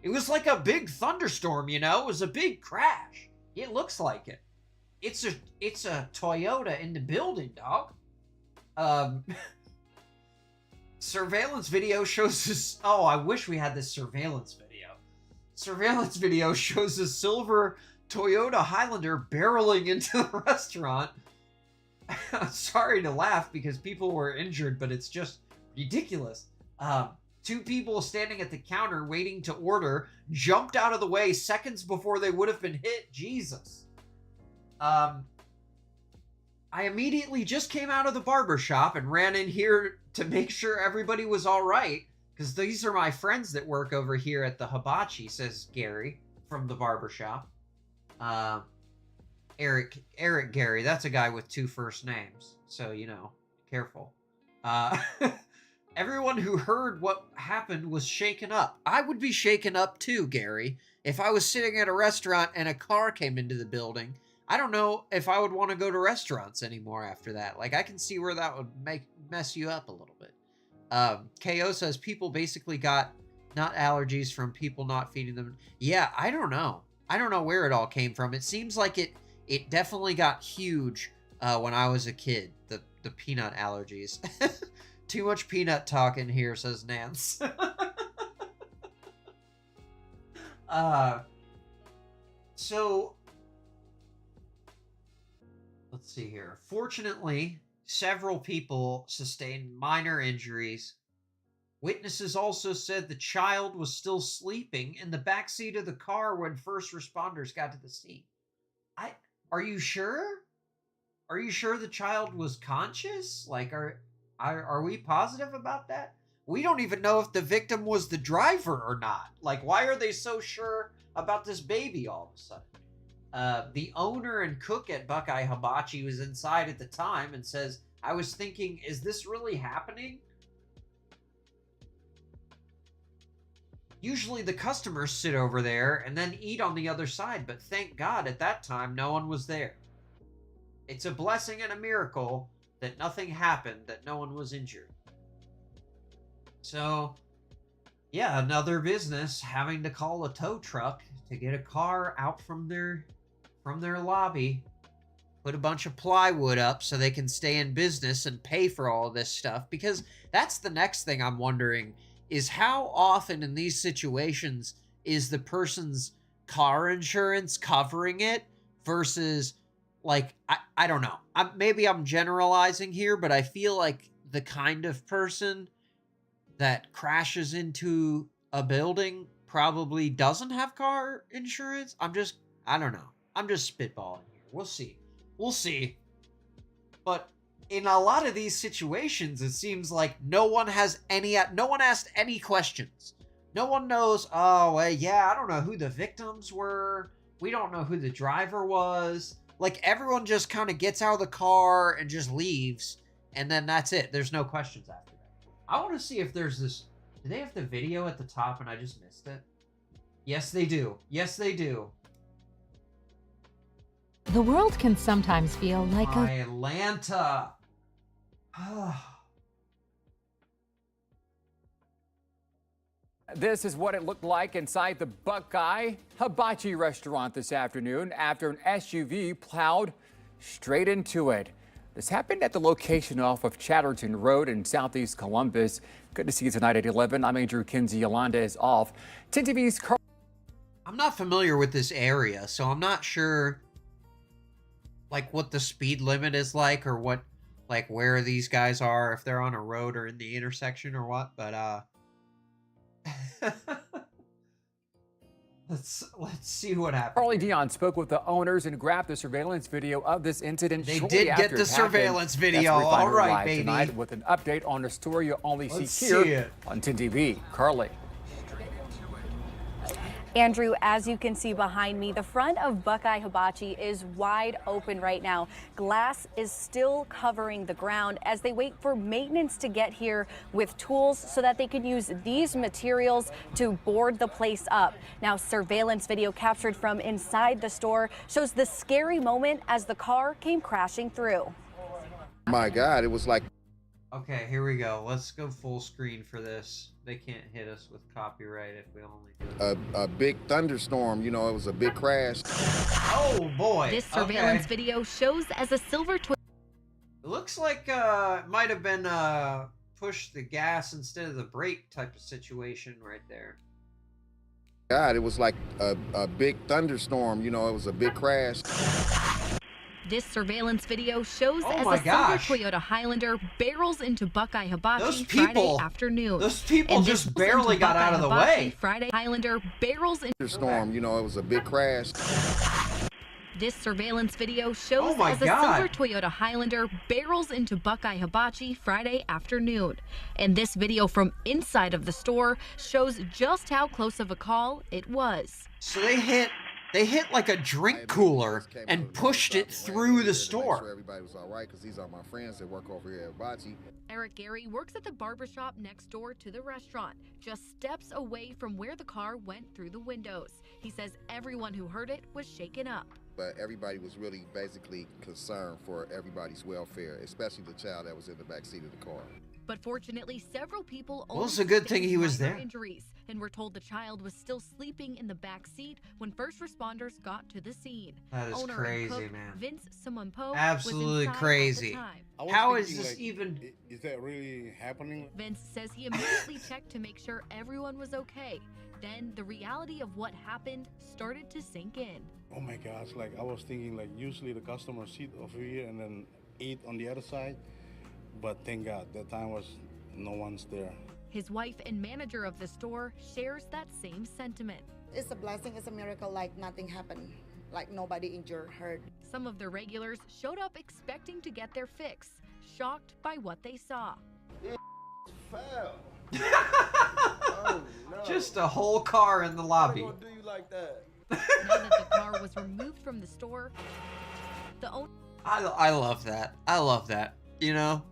it was like a big thunderstorm, you know? It was a big crash. It looks like it. It's a Toyota in the building, dog." Surveillance video shows this. Oh, I wish we had this surveillance video. Surveillance video shows a silver Toyota Highlander barreling into the restaurant. I'm sorry to laugh because people were injured, but it's just ridiculous. 2 people standing at the counter waiting to order jumped out of the way seconds before they would have been hit. Jesus. I immediately just came out of the barber shop and ran in here to make sure everybody was all right, because these are my friends that work over here at the hibachi, says Gary from the barber shop. Eric Gary, that's a guy with 2 first names, so, you know, careful. Everyone who heard what happened was shaken up. I would be shaken up too, Gary. If I was sitting at a restaurant and a car came into the building, I don't know if I would want to go to restaurants anymore after that. Like, I can see where that would mess you up a little bit. KO says people basically got not allergies from people not feeding them. Yeah, I don't know. I don't know where it all came from. It seems like it definitely got huge when I was a kid, the peanut allergies. Too much peanut talk in here, says Nance. So let's see here. Fortunately, several people sustained minor injuries. Witnesses also said the child was still sleeping in the backseat of the car when first responders got to the scene. Are you sure? are you sure the child was conscious? Like, are we positive about that? We don't even know if the victim was the driver or not. Like, why are they so sure about this baby all of a sudden? The owner and cook at Buckeye Hibachi was inside at the time and says, I was thinking, is this really happening? Usually the customers sit over there and then eat on the other side, but thank God at that time no one was there. It's a blessing and a miracle that nothing happened, that no one was injured. So, yeah, another business having to call a tow truck to get a car out from their lobby, put a bunch of plywood up so they can stay in business and pay for all this stuff. Because that's the next thing I'm wondering, is how often in these situations is the person's car insurance covering it versus, like, I don't know. Maybe I'm generalizing here, but I feel like the kind of person that crashes into a building probably doesn't have car insurance. I don't know. I'm just spitballing here. We'll see. We'll see. But in a lot of these situations, it seems like no one asked any questions. No one knows, oh, well, yeah, I don't know who the victims were. We don't know who the driver was. Like, everyone just kind of gets out of the car and just leaves, and then that's it. There's no questions after that. I want to see if there's this... Do they have the video at the top and I just missed it? Yes, they do. Yes, they do. The world can sometimes feel like Atlanta. This is what it looked like inside the Buckeye Hibachi restaurant this afternoon after an SUV plowed straight into it. This happened at the location off of Chatterton Road in southeast Columbus. Good to see you tonight at 11. I'm Andrew Kinsey. Yolanda is off. 10 TV's Carl. I'm not familiar with this area, so I'm not sure, like, what the speed limit is like, or what, like, where these guys are, if they're on a road or in the intersection or what, but, let's see what happens. Carly Dion spoke with the owners and grabbed the surveillance video of this incident. They did get the surveillance video. All right, baby. Tonight with an update on a story you'll only see here on 10 TV. Carly. Andrew, as you can see behind me, the front of Buckeye Hibachi is wide open right now. Glass is still covering the ground as they wait for maintenance to get here with tools so that they can use these materials to board the place up. Now, surveillance video captured from inside the store shows the scary moment as the car came crashing through. My God, it was like... Okay, here we go. Let's go full screen for this. They can't hit us with copyright if we only do a big thunderstorm. You know, it was a big crash. Oh boy! This surveillance video shows as a silver Toyota. It looks like it might have been push the gas instead of the brake type of situation right there. God, it was like a big thunderstorm. You know, it was a big crash. This surveillance video shows as a silver Toyota Highlander barrels into Buckeye Hibachi Friday afternoon. Those people just barely got out of the way. Friday Highlander barrels into storm. You know, it was a big crash. This surveillance video shows as a silver Toyota Highlander barrels into Buckeye Hibachi Friday afternoon. And this video from inside of the store shows just how close of a call it was. So they hit like a drink cooler and pushed it through the store. Everybody was all right because these are my friends that work over here at Hibachi. Eric Gary works at the barbershop next door to the restaurant, just steps away from where the car went through the windows. He says everyone who heard it was shaken up. But everybody was really basically concerned for everybody's welfare, especially the child that was in the back seat of the car. But fortunately, several people well, it's a good thing he was there. Injuries, and were told the child was still sleeping in the back seat when first responders got to the scene. That is Owner crazy, and cook, man. Vince Simonpo Absolutely was crazy. How is this like, even? Is that really happening? Vince says he immediately checked to make sure everyone was okay. Then the reality of what happened started to sink in. Oh my gosh! Like I was thinking, like usually the customers sit over here and then eat on the other side. But thank God, that time was no one's there. His wife and manager of the store shares that same sentiment. It's a blessing, it's a miracle, like nothing happened. like nobody injured, hurt. Some of the regulars showed up expecting to get their fix, shocked by what they saw. It fell. Oh, no. Just a whole car in the lobby. What do you like that? Now that the car was removed from the store, the owner... I love that. I love that. You know,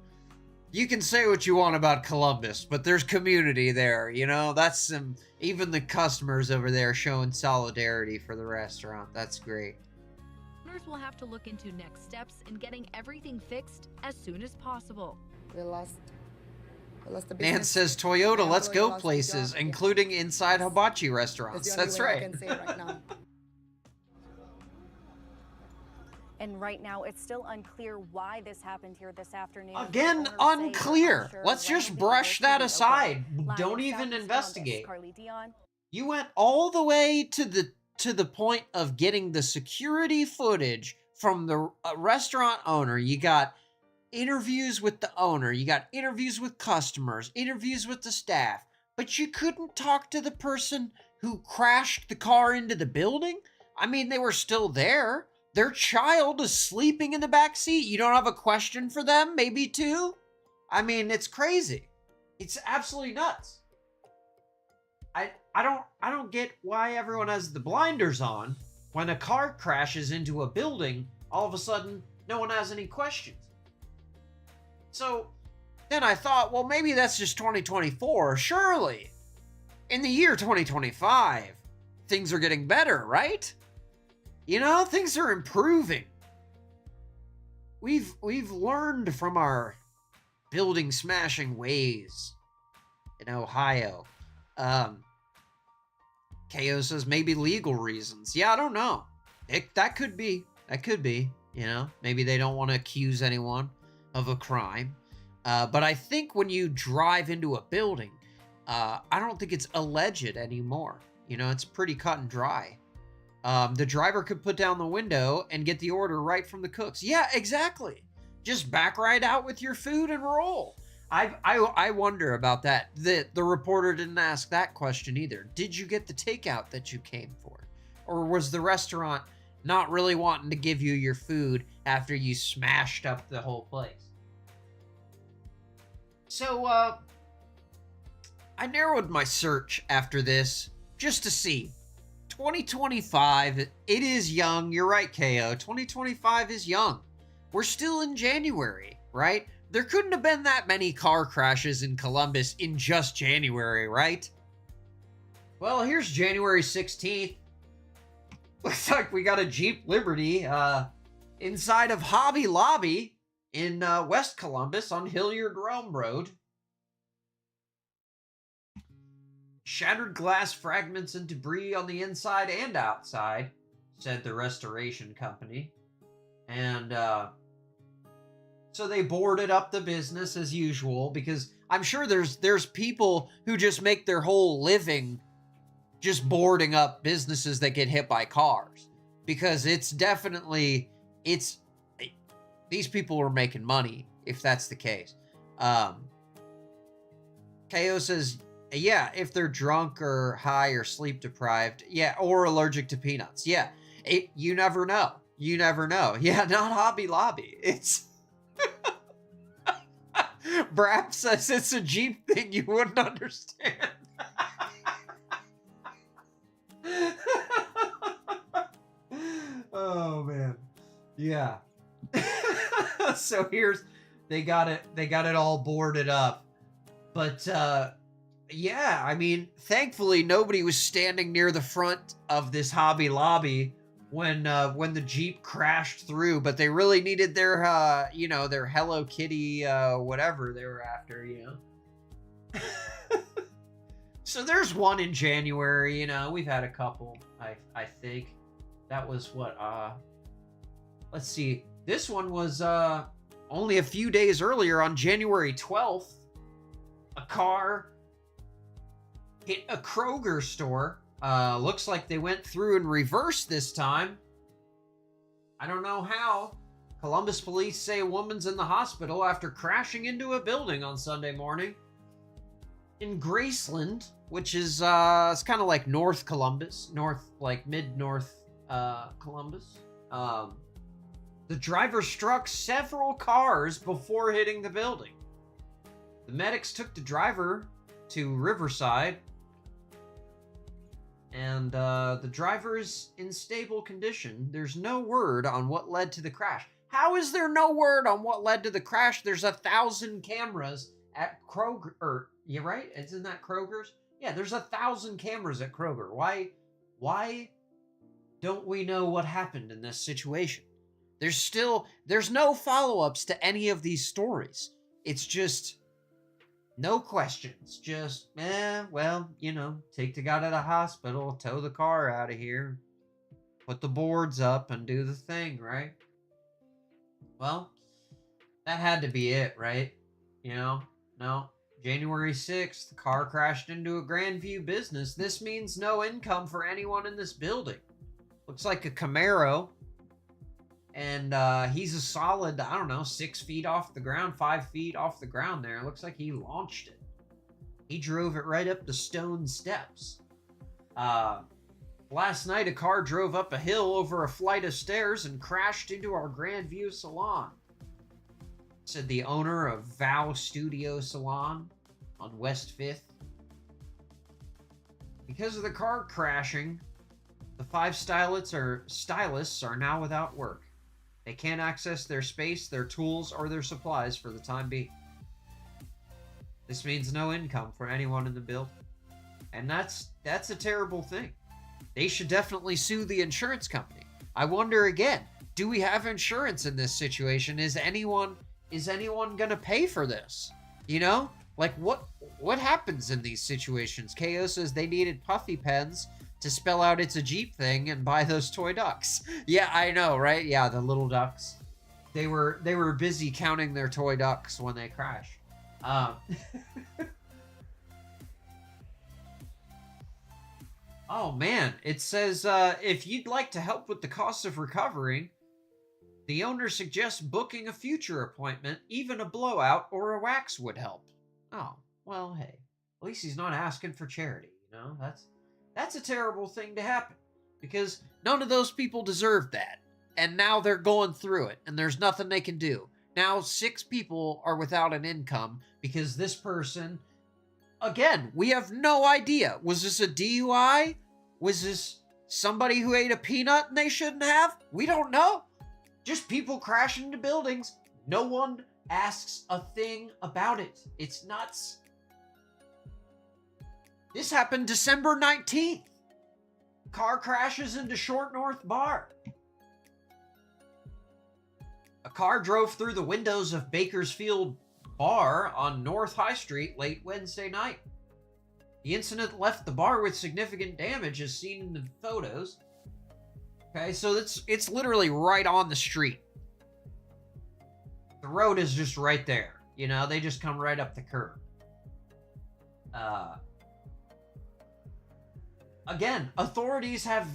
you can say what you want about Columbus, but there's community there. You know, that's some, even the customers over there showing solidarity for the restaurant. That's great. Owners will have to look into next steps in getting everything fixed as soon as possible. We lost the business. Nan says Toyota, let's go places, including inside hibachi restaurants. That's right. I can say right now. And right now, it's still unclear why this happened here this afternoon. Again, unclear. Let's just brush that aside. Don't even investigate. You went all the way to the point of getting the security footage from the restaurant owner. You got interviews with the owner. You got interviews with customers, interviews with the staff. But you couldn't talk to the person who crashed the car into the building? I mean, they were still there. Their child is sleeping in the back seat. You don't have a question for them? Maybe two? I mean, it's crazy. It's absolutely nuts. I don't get why everyone has the blinders on when a car crashes into a building. All of a sudden, no one has any questions. So then I thought, well, maybe that's just 2024. Surely, in the year 2025, things are getting better, right? You know, things are improving. We've learned from our building smashing ways in Ohio. KO says maybe legal reasons. Yeah, I don't know. That could be. That could be. You know, maybe they don't want to accuse anyone of a crime. But I think when you drive into a building, I don't think it's alleged anymore. You know, it's pretty cut and dry. The driver could put down the window and get the order right from the cooks. Yeah, exactly. Just back right out with your food and roll. I wonder about that. The reporter didn't ask that question either. Did you get the takeout that you came for? Or was the restaurant not really wanting to give you your food after you smashed up the whole place? So, I narrowed my search after this just to see. 2025, it is young. You're right, KO. 2025 is young. We're still in January, right? There couldn't have been that many car crashes in Columbus in just January, right? Well, here's January 16th. Looks like we got a Jeep Liberty inside of Hobby Lobby in West Columbus on Hilliard Rome Road. Shattered glass fragments and debris on the inside and outside, said the restoration company. And so they boarded up the business as usual, because I'm sure there's people who just make their whole living just boarding up businesses that get hit by cars, because it's definitely, these people are making money if that's the case. KO says, yeah, if they're drunk or high or sleep deprived, yeah, or allergic to peanuts, yeah, you never know. You never know. Yeah, not Hobby Lobby. It's Brap says it's a Jeep thing you wouldn't understand. Oh man. Yeah. So they got it all boarded up. But yeah, I mean, thankfully nobody was standing near the front of this Hobby Lobby when the Jeep crashed through, but they really needed their their Hello Kitty whatever they were after, you know. So there's one in January, you know, we've had a couple, I think. That was what, let's see. This one was only a few days earlier on January 12th. A car hit a Kroger store. Looks like they went through in reverse this time. I don't know how. Columbus police say a woman's in the hospital after crashing into a building on Sunday morning. In Graceland, which is it's kind of like North Columbus, like mid-north Columbus. The driver struck several cars before hitting the building. The medics took the driver to Riverside, and the driver is in stable condition. There's no word on what led to the crash. How is there no word on what led to the crash? There's 1,000 cameras at Kroger. You right? Isn't that Kroger's? Yeah, there's 1,000 cameras at Kroger. Why don't we know what happened in this situation? There's no follow-ups to any of these stories. It's just no questions. Just, well, you know, take the guy to the hospital, tow the car out of here, put the boards up and do the thing, right? Well, that had to be it, right? You know, no. January 6th, the car crashed into a Grandview business. This means no income for anyone in this building. Looks like a Camaro. And he's a solid, I don't know, 6 feet off the ground, 5 feet off the ground there. It looks like he launched it. He drove it right up the stone steps. Last night, a car drove up a hill over a flight of stairs and crashed into our Grandview salon, said the owner of Vow Studio Salon on West 5th. Because of the car crashing, the 5 stylists are now without work. They can't access their space, their tools, or their supplies for the time being. This means no income for anyone in the building. And that's a terrible thing. They should definitely sue the insurance company. I wonder again, do we have insurance in this situation? Is anyone gonna pay for this? You know? Like what happens in these situations? KO says they needed puffy pens to spell out it's a Jeep thing and buy those toy ducks. Yeah, I know, right? Yeah, the little ducks. They were busy counting their toy ducks when they crashed. Oh man, it says if you'd like to help with the cost of recovering, the owner suggests booking a future appointment. Even a blowout or a wax would help. Oh, well, hey, at least he's not asking for charity, you know? That's a terrible thing to happen, because none of those people deserved that. And now they're going through it, and there's nothing they can do. Now 6 people are without an income because this person, again, we have no idea. Was this a DUI? Was this somebody who ate a peanut and they shouldn't have? We don't know. Just people crashing into buildings. No one asks a thing about it. It's nuts. This happened December 19th. Car crashes into Short North Bar. A car drove through the windows of Bakersfield Bar on North High Street late Wednesday night. The incident left the bar with significant damage as seen in the photos. Okay, so it's literally right on the street. The road is just right there. You know, they just come right up the curb. Again, authorities have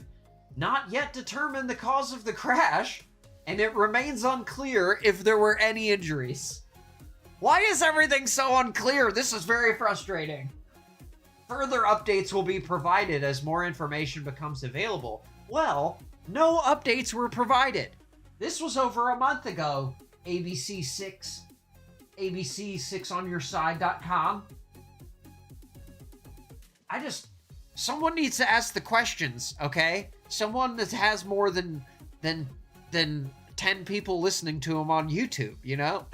not yet determined the cause of the crash, and it remains unclear if there were any injuries. Why is everything so unclear? This is very frustrating. Further updates will be provided as more information becomes available. Well, no updates were provided. This was over a month ago, ABC6, ABC6onyourside.com. Someone needs to ask the questions, okay? Someone that has more than 10 people listening to him on YouTube, you know?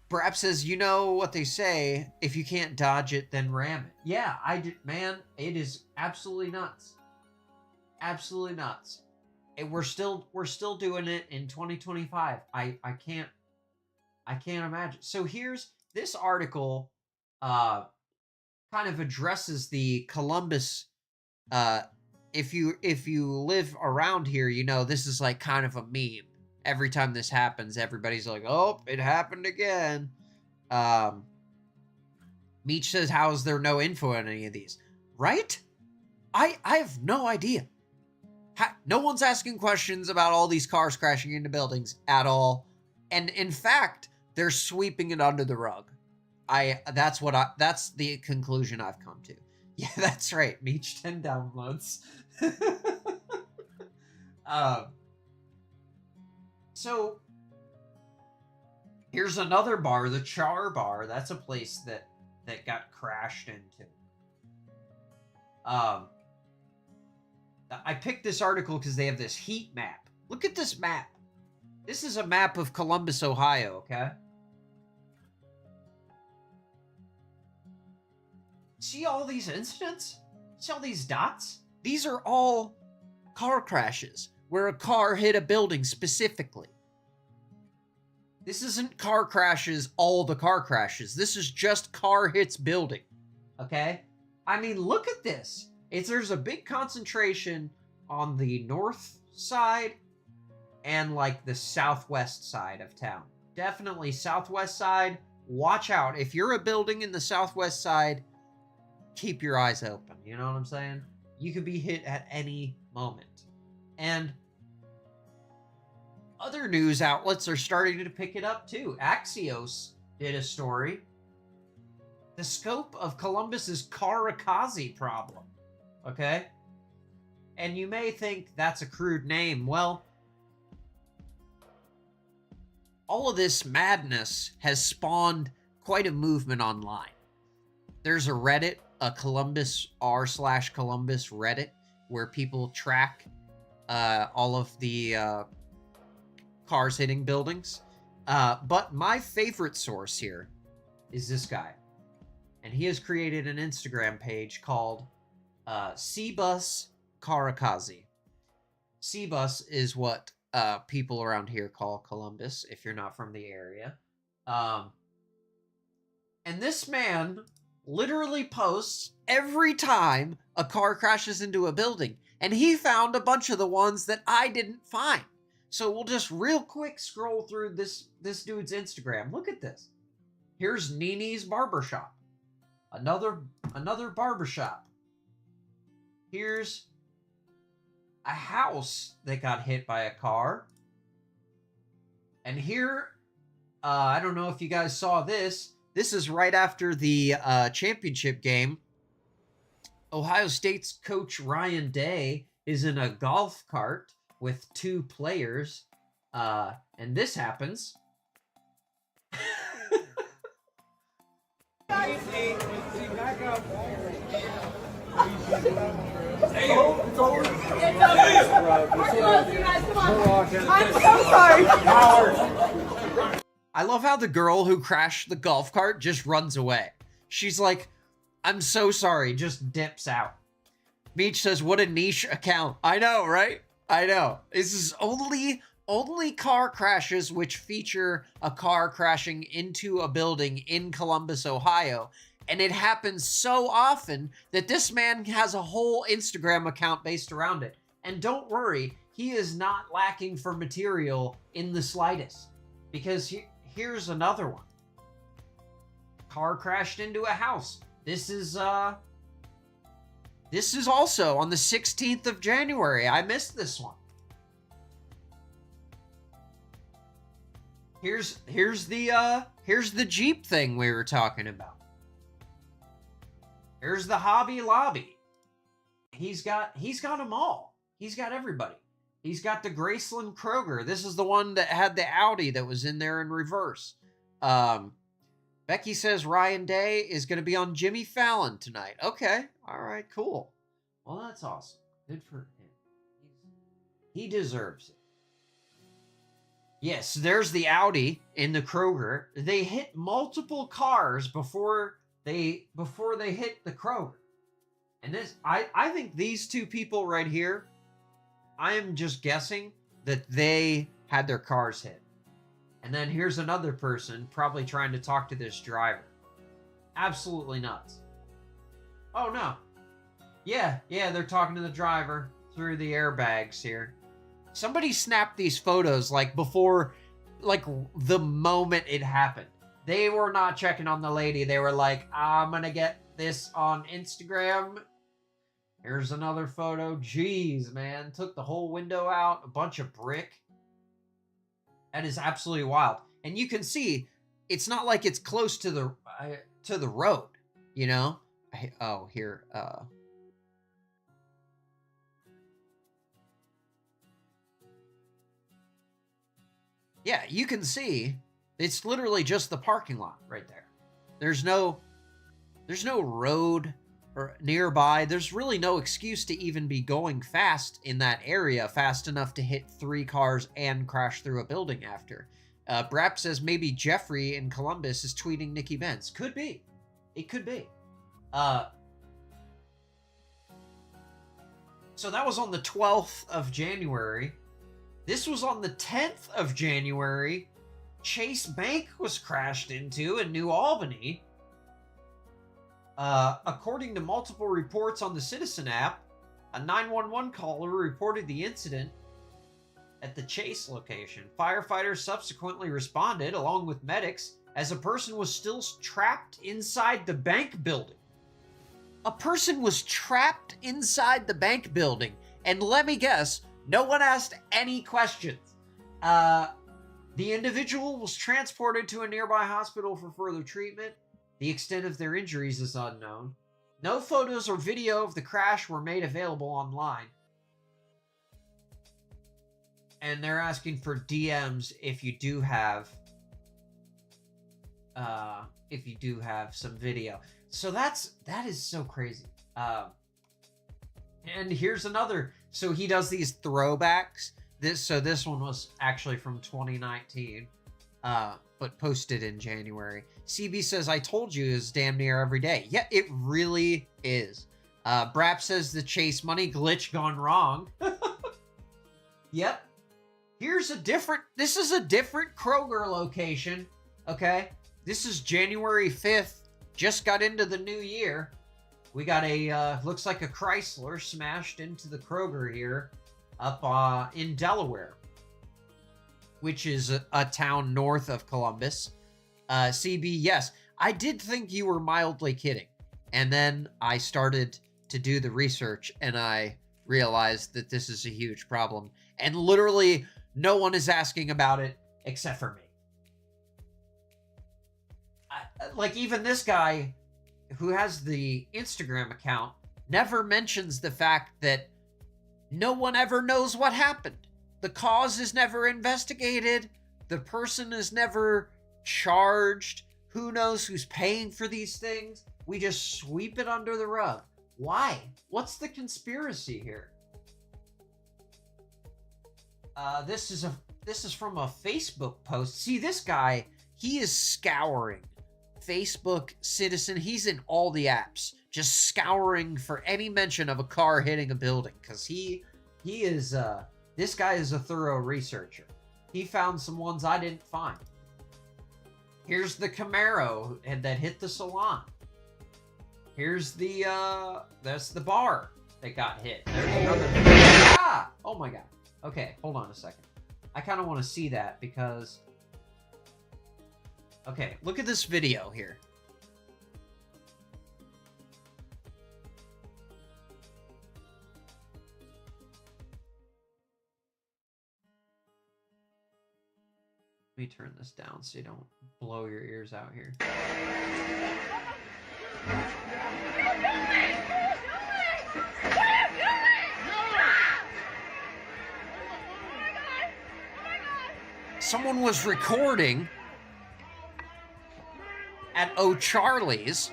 Perhaps says, you know what they say, if you can't dodge it, then ram it. Yeah, man, it is absolutely nuts. Absolutely nuts. And we're still doing it in 2025. I can't imagine. So here's this article kind of addresses the Columbus. If you live around here, you know this is like kind of a meme. Every time this happens, everybody's like, oh, it happened again. Meech says, how is there no info on any of these? Right? I have no idea. No one's asking questions about all these cars crashing into buildings at all. And in fact, they're sweeping it under the rug. That's the conclusion I've come to. Yeah, that's right. Meech 10 downloads. So here's another bar, the Char Bar. That's a place that got crashed into. I picked this article because they have this heat map. Look at this map. This is a map of Columbus, Ohio, okay? See all these incidents? See all these dots? These are all car crashes where a car hit a building specifically. This isn't car crashes, all the car crashes. This is just car hits building, okay? I mean, look at this. There's a big concentration on the north side and like the southwest side of town. Definitely southwest side. Watch out. If you're a building in the southwest side, keep your eyes open. You know what I'm saying? You could be hit at any moment. And other news outlets are starting to pick it up too. Axios did a story. The scope of Columbus's kamikaze problem. Okay? And you may think that's a crude name. Well, all of this madness has spawned quite a movement online. There's a Reddit, a Columbus r/Columbus Reddit, where people track all of the cars hitting buildings. But my favorite source here is this guy. And he has created an Instagram page called C-Bus Kamikaze. C-Bus is what people around here call Columbus, if you're not from the area. And this man literally posts every time a car crashes into a building. And he found a bunch of the ones that I didn't find. So we'll just real quick scroll through this dude's Instagram. Look at this. Here's Nini's Barbershop. Another barbershop. Here's a house that got hit by a car. And here, I don't know if you guys saw this. This is right after the championship game. Ohio State's coach Ryan Day is in a golf cart with 2 players. And this happens. I'm so sorry. I love how the girl who crashed the golf cart just runs away. She's like, I'm so sorry, just dips out. Meech says, what a niche account. I know, right? I know. This is only car crashes which feature a car crashing into a building in Columbus, Ohio. And it happens so often that this man has a whole Instagram account based around it. And don't worry, he is not lacking for material in the slightest. Because here's another one. Car crashed into a house. This is also on the 16th of January. I missed this one. Here's the Jeep thing we were talking about. Here's the Hobby Lobby. He's got them all. He's got everybody. He's got the Graceland Kroger. This is the one that had the Audi that was in there in reverse. Becky says Ryan Day is going to be on Jimmy Fallon tonight. Okay. All right, cool. Well, that's awesome. Good for him. He deserves it. Yes, there's the Audi in the Kroger. They hit multiple cars before they hit the Kroger. And this, I think these 2 people right here, I am just guessing that they had their cars hit. And then here's another person probably trying to talk to this driver. Absolutely nuts. Oh, no. Yeah, they're talking to the driver through the airbags here. Somebody snapped these photos before the moment it happened. They were not checking on the lady. They were like, I'm going to get this on Instagram. Here's another photo. Jeez, man. Took the whole window out. A bunch of brick. That is absolutely wild. And you can see, it's not like it's close to the to the road, you know? Oh, here, yeah, you can see it's literally just the parking lot right there. There's no road or nearby. There's really no excuse to even be going fast in that area, fast enough to hit 3 cars and crash through a building after. Brap says maybe Jeffrey in Columbus is tweeting Nikki Benz. Could be. It could be. So that was on the 12th of January. This was on the 10th of January. Chase Bank was crashed into in New Albany. According to multiple reports on the Citizen app, a 911 caller reported the incident at the Chase location. Firefighters subsequently responded, along with medics, as a person was still trapped inside the bank building. A person was trapped inside the bank building, and let me guess, no one asked any questions. The individual was transported to a nearby hospital for further treatment. The extent of their injuries is unknown. No photos or video of the crash were made available online. And they're asking for DMs if you do have some video. So that is so crazy. And here's another. So he does these throwbacks. This one was actually from 2019, but posted in January. CB says, I told you it's damn near every day. Yeah, it really is. Brap says the Chase money glitch gone wrong. Yep. This is a different Kroger location. Okay. This is January 5th. Just got into the new year. We got looks like a Chrysler smashed into the Kroger here up in Delaware, which is a town north of Columbus. CB, yes, I did think you were mildly kidding. And then I started to do the research and I realized that this is a huge problem. And literally no one is asking about it except for me. Like even this guy who has the Instagram account never mentions the fact that no one ever knows what happened. The cause is never investigated. The person is never charged. Who knows who's paying for these things? We just sweep it under the rug. Why? What's the conspiracy here? This is from a Facebook post. See, this guy, he is scouring Facebook, Citizen. He's in all the apps, just scouring for any mention of a car hitting a building, because he is this guy is a thorough researcher. He found some ones I didn't find. Here's the Camaro that hit the salon. Here's that's the bar that got hit. There's another. Ah! Oh my god. Okay, hold on a second. I kind of want to see that because. Okay, look at this video here. Let me turn this down so you don't blow your ears out here. Someone was recording at O'Charlie's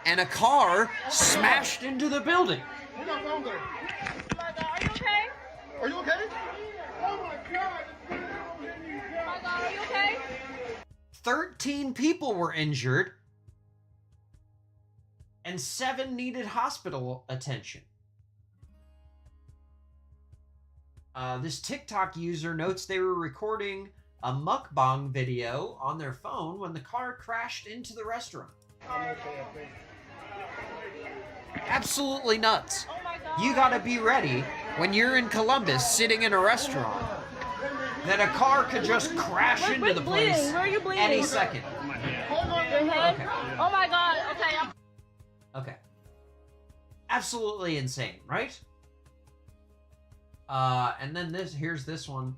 and a car smashed into the building. Are you okay? Are you okay? Oh my god! Oh my god, are you okay? 13 people were injured and 7 needed hospital attention. This TikTok user notes they were recording a mukbang video on their phone when the car crashed into the restaurant. Absolutely nuts. You gotta be ready when you're in Columbus sitting in a restaurant that a car could just crash into the place any second. Okay. Oh my god, okay. Okay. Absolutely insane, right? And then here's this one.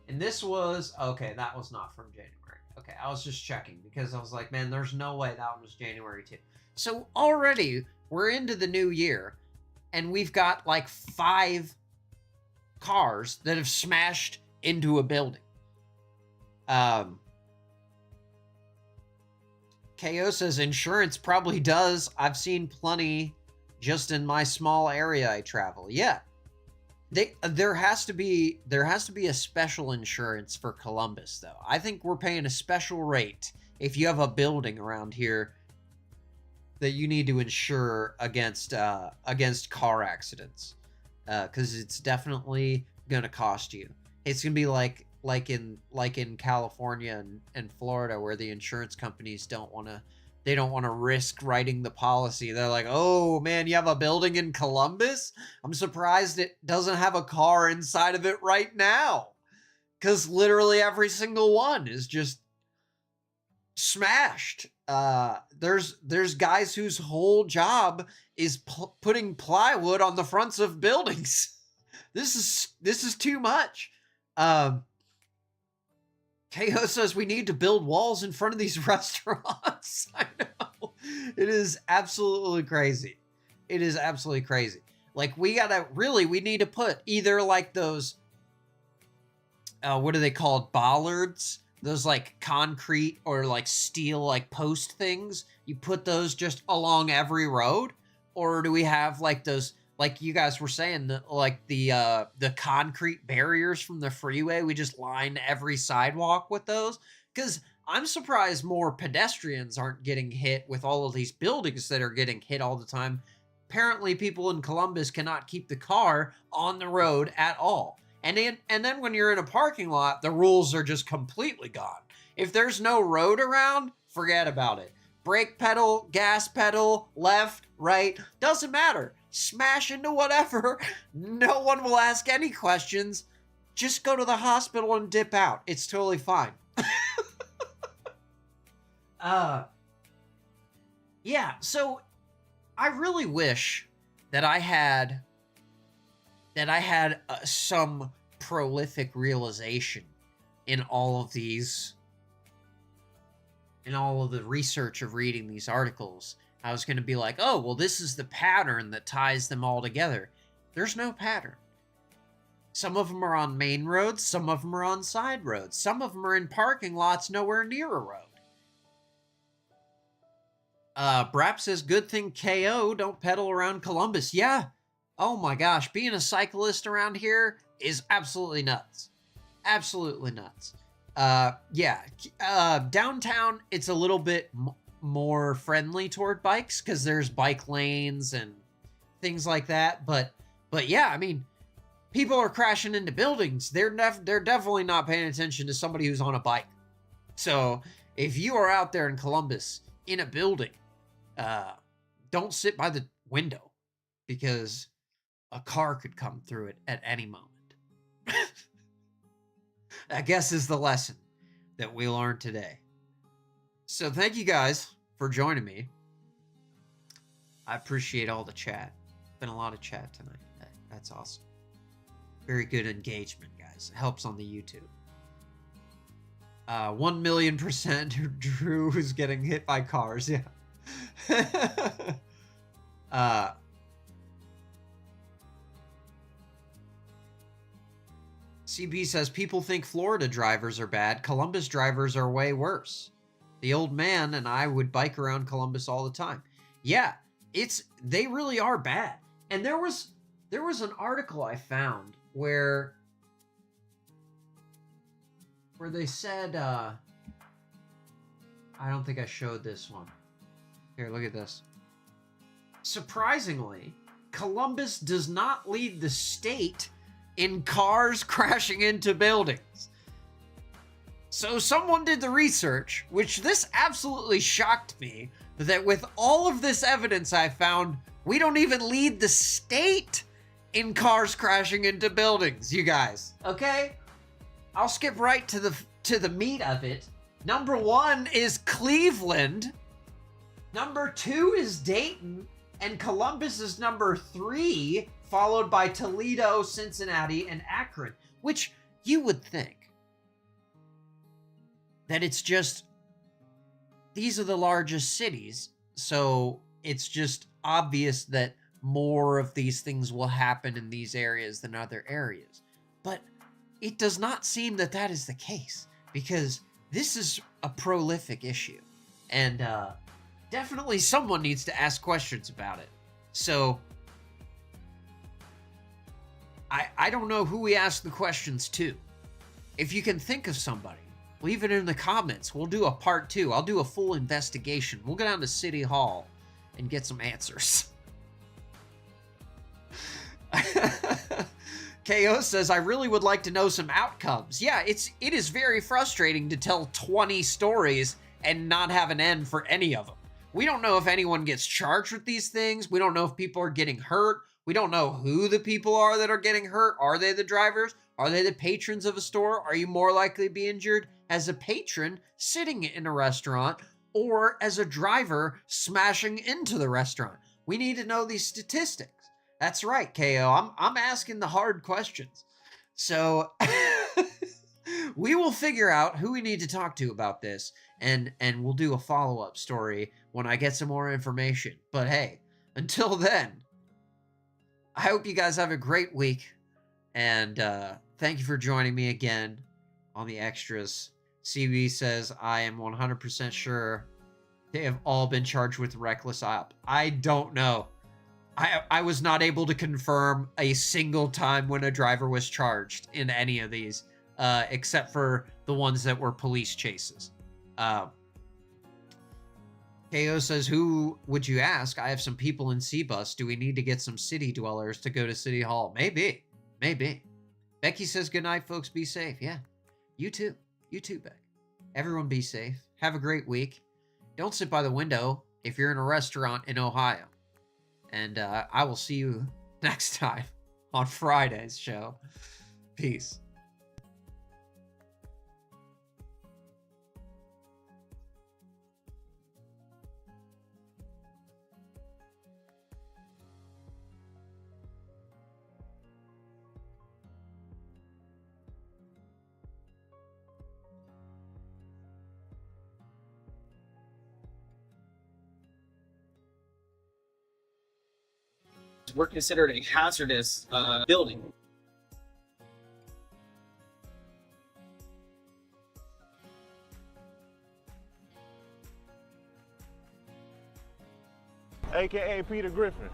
And this was, okay, that was not from January. Okay, I was just checking because I was like, man, there's no way that one was January 2. So already we're into the new year and we've got like 5 cars that have smashed into a building. KO says insurance probably does. I've seen plenty just in my small area I travel. Yeah. There has to be a special insurance for Columbus though. I think we're paying a special rate if you have a building around here that you need to insure against car accidents. Cuz it's definitely going to cost you. It's going to be like in California and Florida where the insurance companies don't want to risk writing the policy. They're like, oh man, you have a building in Columbus? I'm surprised it doesn't have a car inside of it right now. Because literally every single one is just smashed. There's guys whose whole job is putting plywood on the fronts of buildings. This is too much. KO says we need to build walls in front of these restaurants. I know. It is absolutely crazy. It is absolutely crazy. Like, we need to put either like those, what are they called? Bollards? Those like concrete or like steel like post things. You put those just along every road? Or do we have like those, like you guys were saying, the concrete barriers from the freeway? We just line every sidewalk with those? Because I'm surprised more pedestrians aren't getting hit with all of these buildings that are getting hit all the time. Apparently, people in Columbus cannot keep the car on the road at all. And then when you're in a parking lot, the rules are just completely gone. If there's no road around, forget about it. Brake pedal, gas pedal, left, right, doesn't matter. Smash into whatever. No one will ask any questions. Just go to the hospital and dip out. It's totally fine. Yeah, so I really wish that I had some prolific realization in all of these, in all of the research of reading these articles. I was going to be like, oh, well, this is the pattern that ties them all together. There's no pattern. Some of them are on main roads. Some of them are on side roads. Some of them are in parking lots nowhere near a road. Brap says, good thing KO don't pedal around Columbus. Yeah. Oh my gosh. Being a cyclist around here is absolutely nuts. Absolutely nuts. Yeah. Downtown, it's a little bit more friendly toward bikes because there's bike lanes and things like that. But yeah, I mean, people are crashing into buildings. They're definitely not paying attention to somebody who's on a bike. So if you are out there in Columbus in a building, don't sit by the window because a car could come through it at any moment. I guess is the lesson that we learned today. So thank you guys for joining me. I appreciate all the chat. Been a lot of chat tonight. That's awesome. Very good engagement, guys. It helps on the YouTube. 1,000,000% Drew is getting hit by cars. Yeah. CB says, people think Florida drivers are bad. Columbus drivers are way worse. The old man and I would bike around Columbus all the time. Yeah, they really are bad. And there was an article I found where they said, I don't think I showed this one. Here, look at this. Surprisingly, Columbus does not lead the state in cars crashing into buildings. So someone did the research, which this absolutely shocked me, that with all of this evidence I found, we don't even lead the state in cars crashing into buildings, you guys. Okay? I'll skip right to the meat of it. Number 1 is Cleveland. Number 2 is Dayton. And Columbus is number 3, followed by Toledo, Cincinnati, and Akron, which you would think that it's just, these are the largest cities, so it's just obvious that more of these things will happen in these areas than other areas. But it does not seem that that is the case, because this is a prolific issue, and definitely someone needs to ask questions about it. So I don't know who we ask the questions to. If you can think of somebody, leave it in the comments. We'll do a part 2. I'll do a full investigation. We'll go down to City Hall and get some answers. KO says, I really would like to know some outcomes. Yeah, it is very frustrating to tell 20 stories and not have an end for any of them. We don't know if anyone gets charged with these things. We don't know if people are getting hurt. We don't know who the people are that are getting hurt. Are they the drivers? Are they the patrons of a store? Are you more likely to be injured as a patron sitting in a restaurant or as a driver smashing into the restaurant? We need to know these statistics. That's right, KO. I'm asking the hard questions. So we will figure out who we need to talk to about this, and we'll do a follow-up story when I get some more information. But hey, until then, I hope you guys have a great week, and thank you for joining me again on the extras. CB says, I am 100% sure they have all been charged with reckless op. I don't know. I was not able to confirm a single time when a driver was charged in any of these, except for the ones that were police chases. KO says, who would you ask? I have some people in C-Bus. Do we need to get some city dwellers to go to City Hall? Maybe. Maybe. Becky says, good night, folks. Be safe. Yeah. You too. You too, Beck. Everyone be safe. Have a great week. Don't sit by the window if you're in a restaurant in Ohio. And I will see you next time on Friday's show. Peace. We're considered a hazardous building. AKA Peter Griffin.